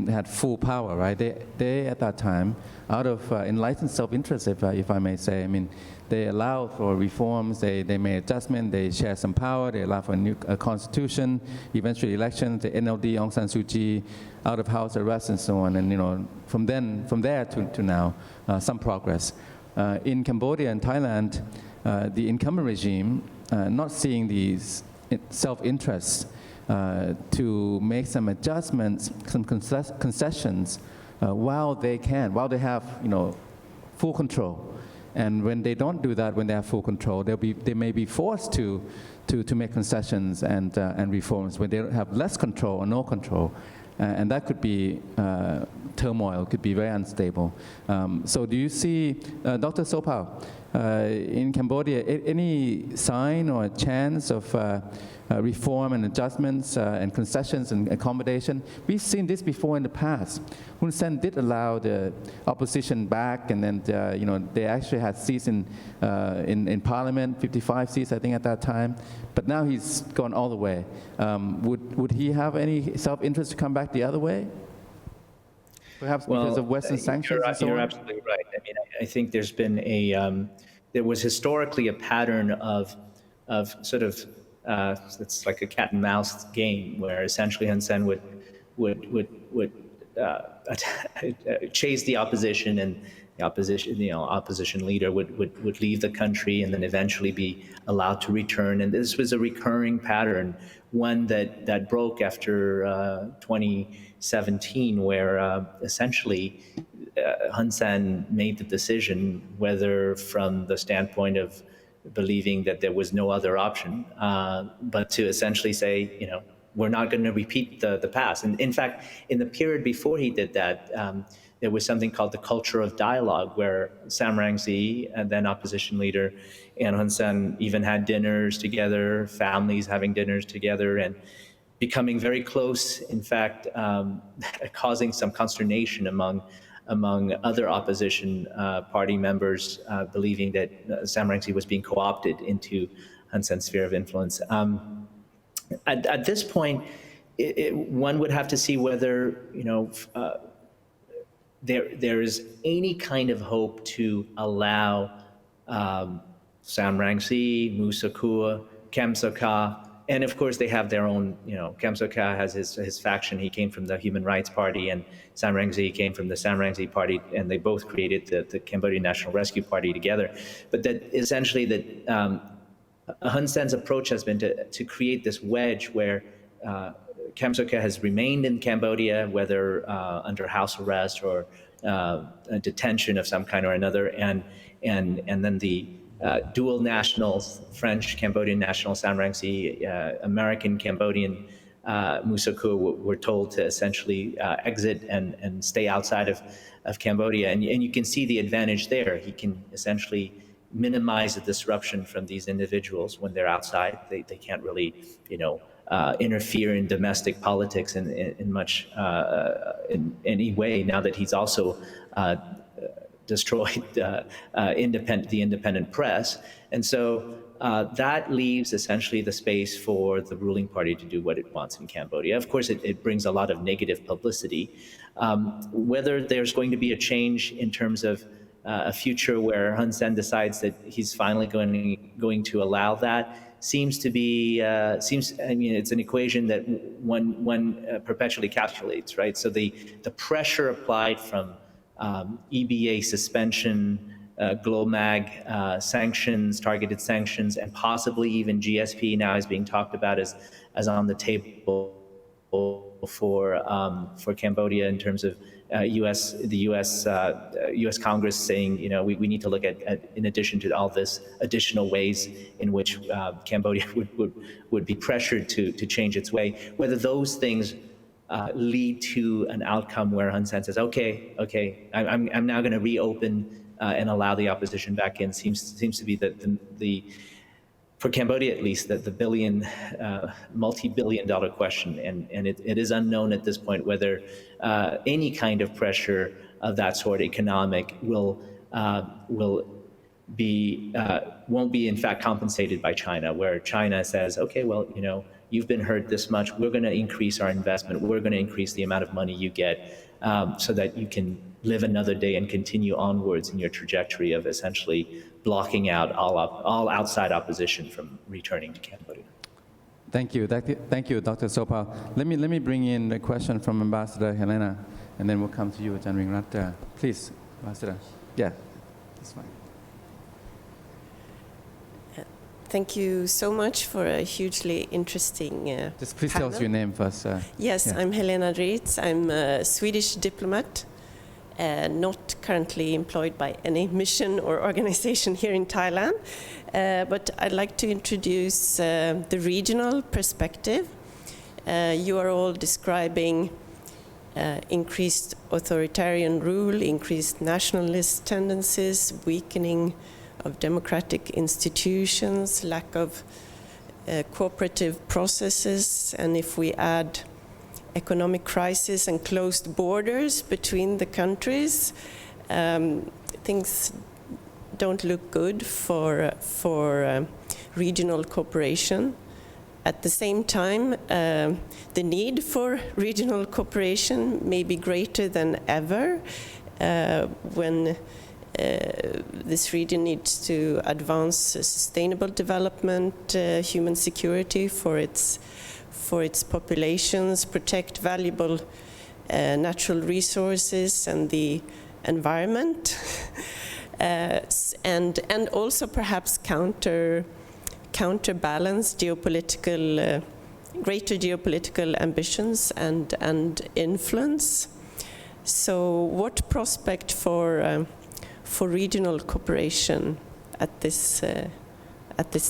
had full power, right? They at that time, out of enlightened self-interest, if I may say, I mean, they allowed for reforms, they made adjustment, they shared some power, they allowed for a new constitution, eventually elections, the NLD, Aung San Suu Kyi, out of house arrest and so on, and you know, from there to now, some progress. In Cambodia and Thailand, the incumbent regime, not seeing these self-interests, to make some adjustments, some concessions, while they have, you know, full control. And when they don't do that, when they have full control, they may be forced to make concessions and reforms when they have less control or no control. And that could be turmoil, could be very unstable. So do you see, Dr. Sopao, in Cambodia, any sign or chance of reform and adjustments and concessions and accommodation? We've seen this before in the past. Hun Sen did allow the opposition back, and then you know, they actually had seats in parliament, 55 seats I think at that time. But now he's gone all the way. Would he have any self-interest to come back the other way? Perhaps because of Western sanctions and so on? You're absolutely right. I mean, I think there's been there was historically a pattern of sort of, it's like a cat and mouse game where essentially Hun Sen would chase the opposition, and the opposition leader would leave the country and then eventually be allowed to return. And this was a recurring pattern, one that broke after 2017, where essentially Hun Sen made the decision, whether from the standpoint of believing that there was no other option, but to essentially say, you know, we're not going to repeat the past. And in fact, in the period before he did that, there was something called the culture of dialogue, where Sam Rainsy, and then opposition leader, and Hun Sen even had dinners together, families having dinners together, and becoming very close, in fact, causing some consternation among other opposition party members, believing that Sam Rainsy was being co-opted into Hun Sen's sphere of influence. At this point, one would have to see whether, you know, there is any kind of hope to allow Sam Rainsy, Musa Kua, Kem Sokha, and of course they have their own, you know, Kem Sokha has his faction. He came from the Human Rights Party, and Sam Rainsy came from the Sam Rainsy Party, and they both created the Cambodian National Rescue Party together. But that essentially that Hun Sen's approach has been to create this wedge where Kem Sokha has remained in Cambodia, whether under house arrest or a detention of some kind or another, and then the dual nationals, French Cambodian national Sam Rainsy, American Cambodian Musaku, were told to essentially exit and stay outside of Cambodia, and you can see the advantage there. He can essentially minimize the disruption from these individuals when they're outside. They can't really, interfere in domestic politics in much in any way. Now that he's also destroyed the independent press, and so that leaves essentially the space for the ruling party to do what it wants in Cambodia. Of course, it brings a lot of negative publicity. Whether there's going to be a change in terms of a future where Hun Sen decides that he's finally going to allow that seems to be it's an equation that one perpetually calculates, right? So the pressure applied from EBA suspension, GLOMAG sanctions, targeted sanctions, and possibly even GSP now is being talked about as on the table for Cambodia in terms of the U.S. Congress saying, we need to look at in addition to all this, additional ways in which Cambodia would be pressured to change its way. Whether those things lead to an outcome where Hun Sen says, okay, I'm now going to reopen and allow the opposition back in, seems to be the for Cambodia at least, the multi-billion-dollar question, and it is unknown at this point whether any kind of pressure of that sort, economic, won't be in fact compensated by China, where China says, okay, well, you've been hurt this much, we're going to increase our investment, we're going to increase the amount of money you get, so that you can live another day and continue onwards in your trajectory of essentially blocking out all outside opposition from returning to Cambodia. Thank you, Dr. Sopal. Let me bring in a question from Ambassador Helena, and then we'll come to you, Jan Ringrat. Please, Ambassador. Yeah, that's fine. Thank you so much for a hugely interesting Just please panel. tell us your name first. Yes, yeah. I'm Helena Dritz. I'm a Swedish diplomat, not currently employed by any mission or organization here in Thailand. But I'd like to introduce the regional perspective. You are all describing increased authoritarian rule, increased nationalist tendencies, weakening of democratic institutions, lack of cooperative processes, and if we add economic crisis and closed borders between the countries, things don't look good for regional cooperation. At the same time, the need for regional cooperation may be greater than ever when this region needs to advance sustainable development, human security for its populations, protect valuable natural resources and the environment, and also perhaps counterbalance greater geopolitical ambitions and influence. So, what prospect for regional cooperation at this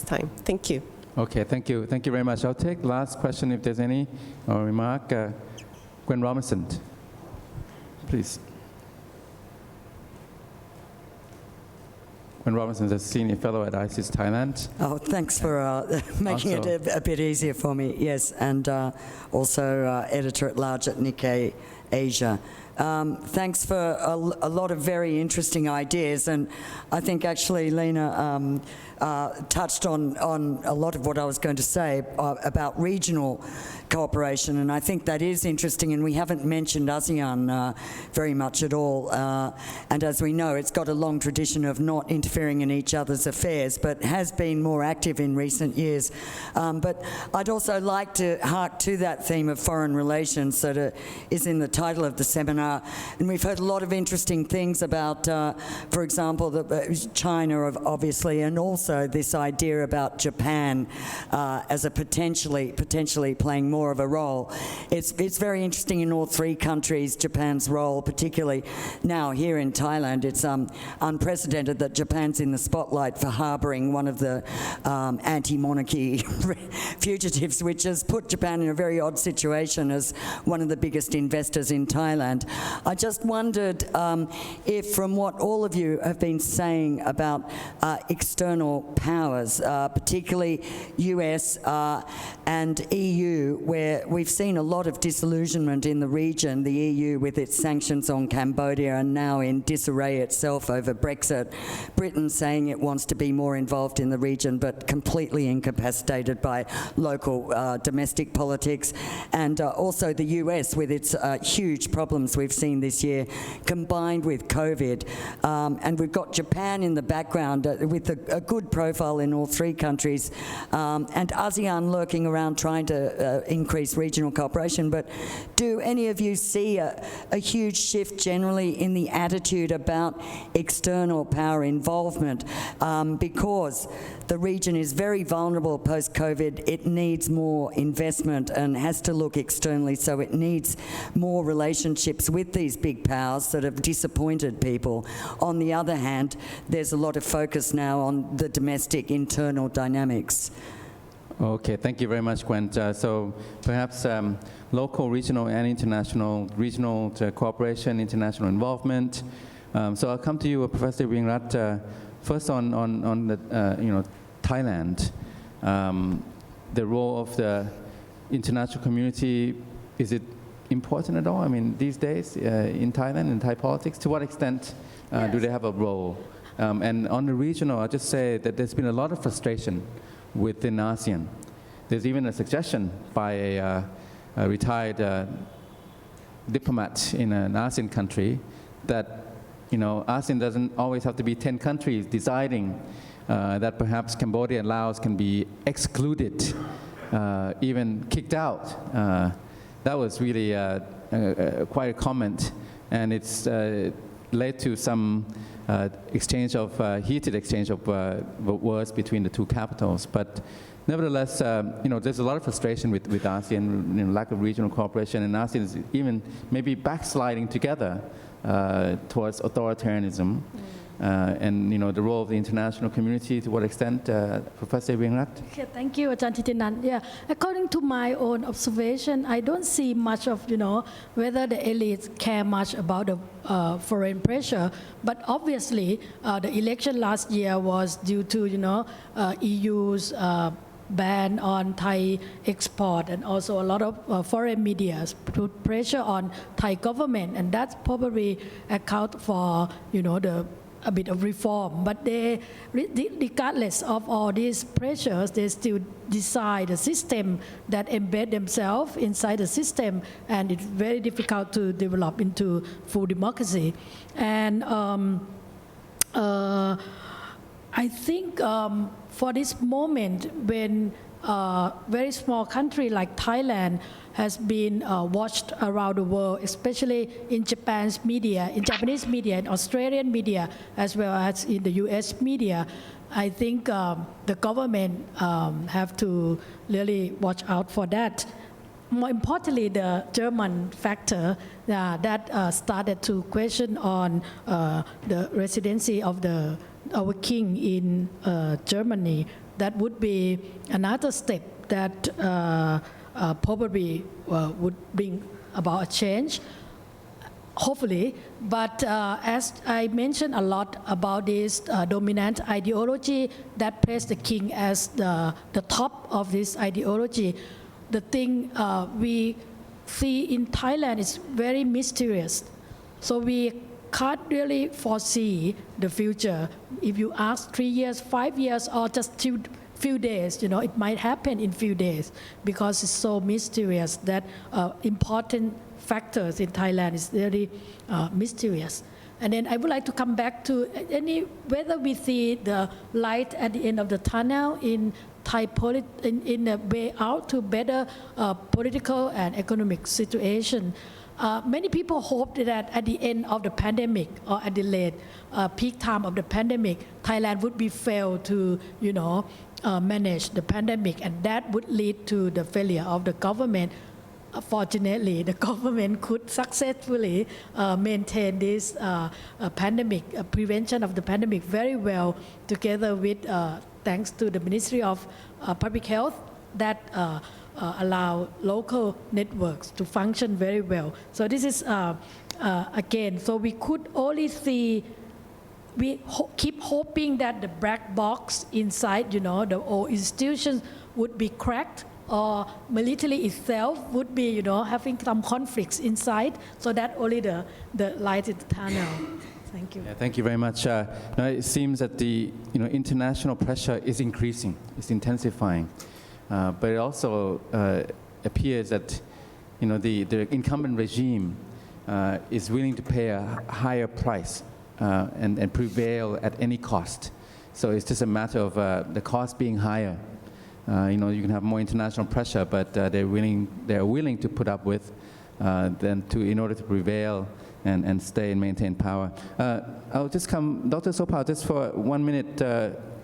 time? Thank you. Okay, thank you very much. I'll take the last question if there's any remark. Gwen Robinson, please. Gwen Robinson is a senior fellow at ISIS Thailand. Oh, thanks for making it a bit easier for me. Yes, and also editor-at-large at Nikkei Asia. Thanks for a lot of very interesting ideas, and I think actually Lena touched on a lot of what I was going to say about regional cooperation, and I think that is interesting, and we haven't mentioned ASEAN very much at all, and as we know, it's got a long tradition of not interfering in each other's affairs, but has been more active in recent years. But I'd also like to hark to that theme of foreign relations that is in the title of the seminar, and we've heard a lot of interesting things about, for example, China, obviously, and also this idea about Japan as a potentially playing more of a role. It's very interesting in all three countries, Japan's role, particularly now here in Thailand. It's unprecedented that Japan's in the spotlight for harboring one of the anti-monarchy fugitives, which has put Japan in a very odd situation as one of the biggest investors in Thailand. I just wondered if, from what all of you have been saying about external powers, particularly US and EU, where we've seen a lot of disillusionment in the region, the EU with its sanctions on Cambodia and now in disarray itself over Brexit, Britain saying it wants to be more involved in the region but completely incapacitated by local domestic politics, and also the US with its huge problems we've seen this year, combined with COVID. And we've got Japan in the background with a good profile in all three countries, and ASEAN lurking around trying to increase regional cooperation. But do any of you see a huge shift generally in the attitude about external power involvement? Because the region is very vulnerable post-COVID. It needs more investment and has to look externally, so it needs more relationships with these big powers that have disappointed people. On the other hand, there's a lot of focus now on the domestic internal dynamics. Okay, thank you very much, Gwen. So perhaps local, regional, and international, regional cooperation, international involvement. So I'll come to you, Professor Wingrat. First on the Thailand, the role of the international community, is it important at all? I mean, these days in Thailand, in Thai politics, to what extent do they have a role? And on the regional, I'll just say that there's been a lot of frustration within ASEAN. There's even a suggestion by a retired diplomat in an ASEAN country that ASEAN doesn't always have to be 10 countries deciding that perhaps Cambodia and Laos can be excluded, even kicked out. That was really quite a comment, and it's led to some heated exchange of words between the two capitals. But nevertheless, there's a lot of frustration with ASEAN, lack of regional cooperation, and ASEAN is even maybe backsliding together towards authoritarianism. And the role of the international community, to what extent, Professor Wingrat? Okay, thank you, Ajahn Thitinan. Yeah, according to my own observation, I don't see much of whether the elites care much about the foreign pressure. But obviously, the election last year was due to EU's ban on Thai export, and also a lot of foreign media put pressure on Thai government, and that's probably account for a bit of reform. But they, regardless of all these pressures, they still decide a system that embed themselves inside the system, and it's very difficult to develop into full democracy. And I think for this moment, when a very small country like Thailand has been watched around the world, especially in Japan's media, in Japanese media, in Australian media, as well as in the US media, I think the government have to really watch out for that. More importantly, the German factor that started to question on the residency of our king in Germany. That would be another step that probably would bring about a change, hopefully. But as I mentioned a lot about this dominant ideology that placed the king as the top of this ideology, the thing we see in Thailand is very mysterious. So we can't really foresee the future. If you ask 3 years, 5 years, or just few days, it might happen in few days, because it's so mysterious that important factors in Thailand is really mysterious. And then I would like to come back to whether we see the light at the end of the tunnel in Thai in a way out to better political and economic situation. Many people hoped that at the end of the pandemic or at the late peak time of the pandemic, Thailand would be failed to, manage the pandemic, and that would lead to the failure of the government. Fortunately, the government could successfully maintain this pandemic, prevention of the pandemic very well, together with, thanks to the Ministry of Public Health, that allow local networks to function very well. So this is, again, so we could only see, we keep hoping that the black box inside, the old institutions would be cracked, or military itself would be, having some conflicts inside, so that only the light in the tunnel. Thank you. Yeah, thank you very much. Now it seems that the international pressure is increasing, it's intensifying, but it also appears that the incumbent regime is willing to pay a higher price and prevail at any cost. So it's just a matter of the cost being higher. You can have more international pressure, but they're willing to put up with in order to prevail and stay and maintain power. I'll just come, Dr. Sopao, just for 1 minute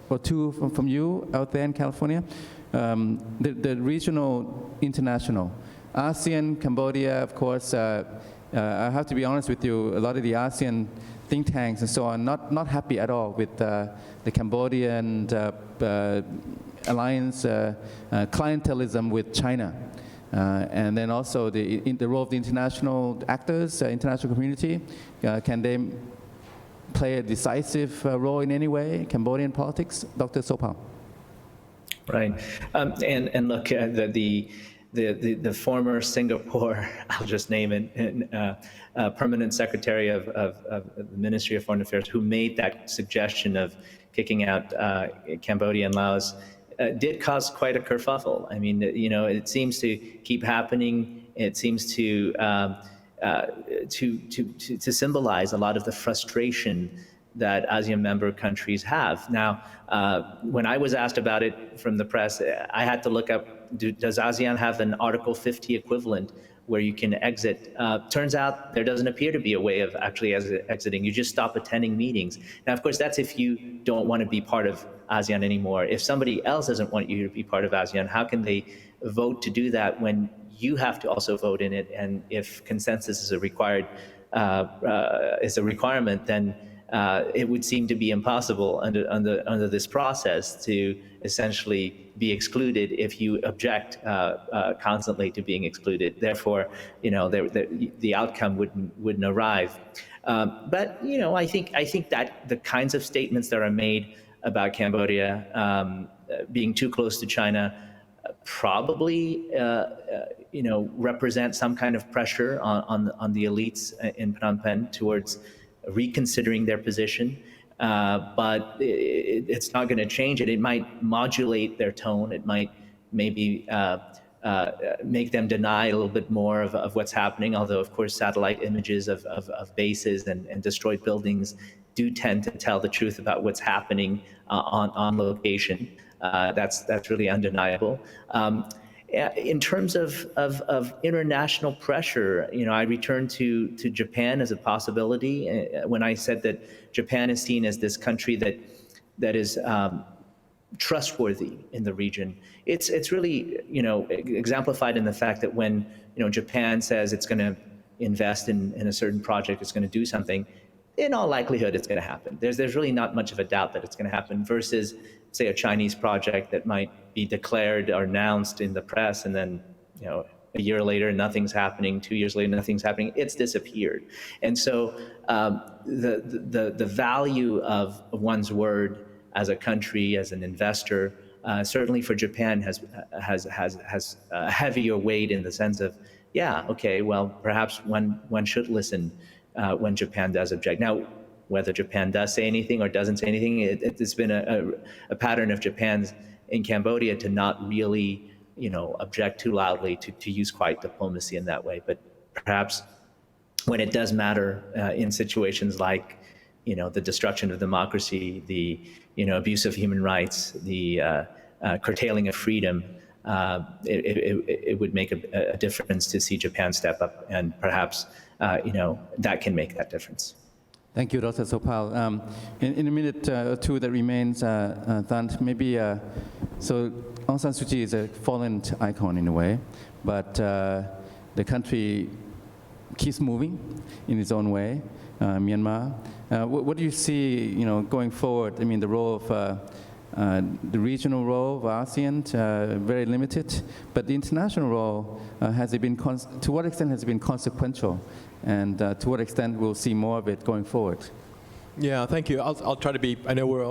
or two from you out there in California. The regional, international, ASEAN, Cambodia, of course. I have to be honest with you, a lot of the ASEAN think tanks and so on, not happy at all with the Cambodian alliance, clientelism with China. And then also the role of the international actors, international community. Can they play a decisive role in any way in Cambodian politics? Dr. Sopao. Right. And look, the former Singapore, I'll just name it, permanent secretary of the Ministry of Foreign Affairs, who made that suggestion of kicking out Cambodia and Laos, did cause quite a kerfuffle. I mean, it seems to keep happening. It seems to symbolize a lot of the frustration that ASEAN member countries have. Now, when I was asked about it from the press, I had to look up, does ASEAN have an Article 50 equivalent where you can exit? Turns out there doesn't appear to be a way of actually exiting. You just stop attending meetings. Now, of course, that's if you don't want to be part of ASEAN anymore. If somebody else doesn't want you to be part of ASEAN, how can they vote to do that when you have to also vote in it? And if consensus is a requirement, then it would seem to be impossible under this process to essentially be excluded if you object constantly to being excluded. Therefore, the outcome wouldn't arrive. But I think that the kinds of statements that are made about Cambodia being too close to China probably represent some kind of pressure on the elites in Phnom Penh towards reconsidering their position, but it's not going to change it. It might modulate their tone. It might maybe make them deny a little bit more of what's happening, although, of course, satellite images of bases and destroyed buildings do tend to tell the truth about what's happening on location. That's really undeniable. In terms of international pressure, I returned to Japan as a possibility when I said that Japan is seen as this country that is trustworthy in the region. It's really exemplified in the fact that when Japan says it's going to invest in a certain project, it's going to do something, in all likelihood it's going to happen. There's really not much of a doubt that it's going to happen, versus say a Chinese project that might be declared or announced in the press, and then a year later nothing's happening, 2 years later nothing's happening. It's disappeared. And so the value of one's word as a country, as an investor, certainly for Japan has a heavier weight in the sense of, yeah, okay, well, perhaps one should listen when Japan does object. Now, whether Japan does say anything or doesn't say anything, it's been a pattern of Japan's in Cambodia to not really, object too loudly, to use quiet diplomacy in that way. But perhaps when it does matter in situations like, the destruction of democracy, the, abuse of human rights, the curtailing of freedom, it would make a difference to see Japan step up, and perhaps that can make that difference. Thank you, Dr. Sopal. In a minute or two that remains, Thant, maybe, so Aung San Suu Kyi is a fallen icon in a way, but the country keeps moving in its own way, Myanmar. What do you see, going forward? I mean, the role of the regional role of ASEAN, very limited, but the international role, has it been, to what extent has it been consequential? And to what extent we'll see more of it going forward? Yeah, thank you. I'll try to be, I know we're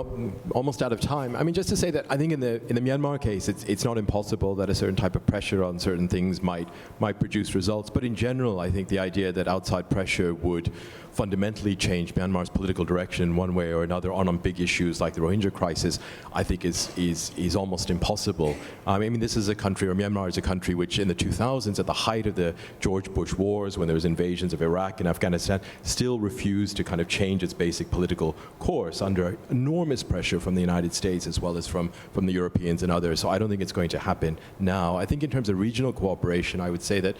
almost out of time. I mean, just to say that I think in the Myanmar case, it's not impossible that a certain type of pressure on certain things might produce results. But in general, I think the idea that outside pressure would fundamentally change Myanmar's political direction one way or another on big issues like the Rohingya crisis, I think is almost impossible. I mean, this is a country, or Myanmar is a country which in the 2000s, at the height of the George Bush wars, when there was invasions of Iraq and Afghanistan, still refused to kind of change its basic political course under enormous pressure from the United States as well as from the Europeans and others. So I don't think it's going to happen now. I think in terms of regional cooperation, I would say that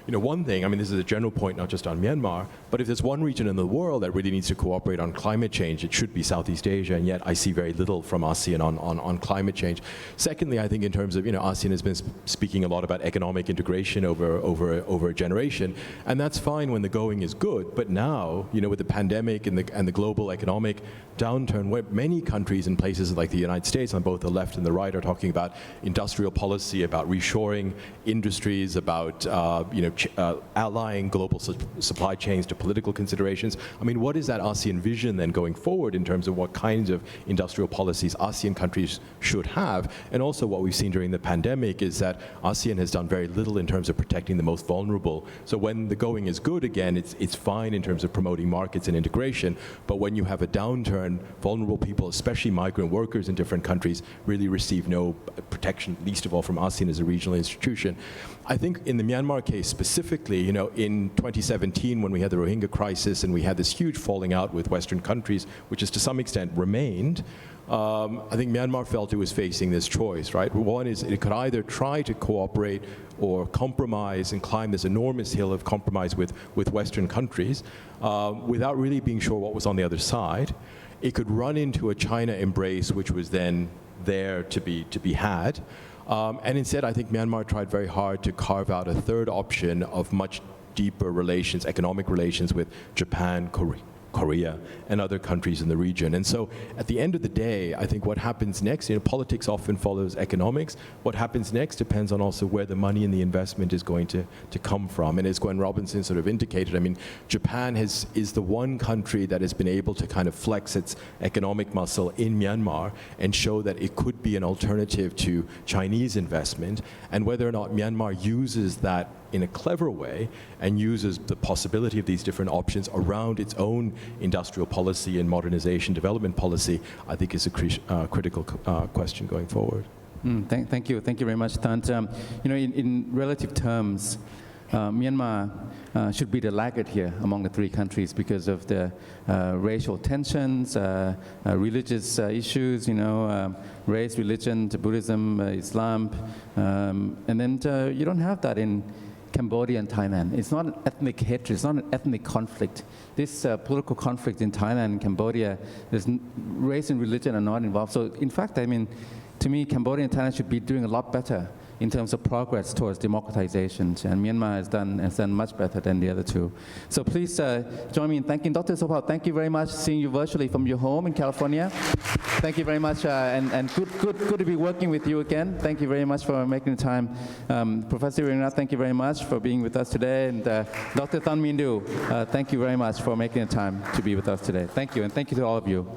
one thing, I mean, this is a general point, not just on Myanmar, but if there's one region in the world that really needs to cooperate on climate change, it should be Southeast Asia, and yet I see very little from ASEAN on climate change. Secondly, I think in terms of, ASEAN has been speaking a lot about economic integration over a generation, and that's fine when the going is good, but now, with the pandemic and the global economic downturn, where many countries and places like the United States on both the left and the right are talking about industrial policy, about reshoring industries, about, allying global supply chains to political considerations. I mean, what is that ASEAN vision then going forward in terms of what kinds of industrial policies ASEAN countries should have? And also what we've seen during the pandemic is that ASEAN has done very little in terms of protecting the most vulnerable. So when the going is good again, it's fine in terms of promoting markets and integration, but when you have a downturn, vulnerable people, especially migrant workers in different countries, really receive no protection, least of all from ASEAN as a regional institution. I think in the Myanmar case specifically, in 2017 when we had the Rohingya crisis and we had this huge falling out with Western countries, which has to some extent remained, I think Myanmar felt it was facing this choice, right? One is it could either try to cooperate or compromise and climb this enormous hill of compromise with Western countries without really being sure what was on the other side. It could run into a China embrace, which was then there to be had. And instead, I think Myanmar tried very hard to carve out a third option of much deeper relations, economic relations with Japan, Korea, and other countries in the region. And so at the end of the day, I think what happens next, politics often follows economics. What happens next depends on also where the money and the investment is going to come from. And as Gwen Robinson sort of indicated, I mean, Japan is the one country that has been able to kind of flex its economic muscle in Myanmar and show that it could be an alternative to Chinese investment. And whether or not Myanmar uses that in a clever way and uses the possibility of these different options around its own industrial policy and modernization development policy, I think is a critical question going forward. Thank you very much, Thant. In relative terms, Myanmar should be the laggard here among the three countries because of the racial tensions, religious issues, race, religion, Buddhism, Islam, and then you don't have that in Cambodia and Thailand. It's not an ethnic hatred, it's not an ethnic conflict. This political conflict in Thailand and Cambodia, race and religion are not involved. So in fact, I mean, to me, Cambodia and Thailand should be doing a lot better in terms of progress towards democratization, and Myanmar has done much better than the other two. So please join me in thanking Dr. Sopal. Thank you very much, seeing you virtually from your home in California. Thank you very much, and good to be working with you again. Thank you very much for making the time. Professor Irina, thank you very much for being with us today, and Dr. Tan Min Du, thank you very much for making the time to be with us today. Thank you, and thank you to all of you.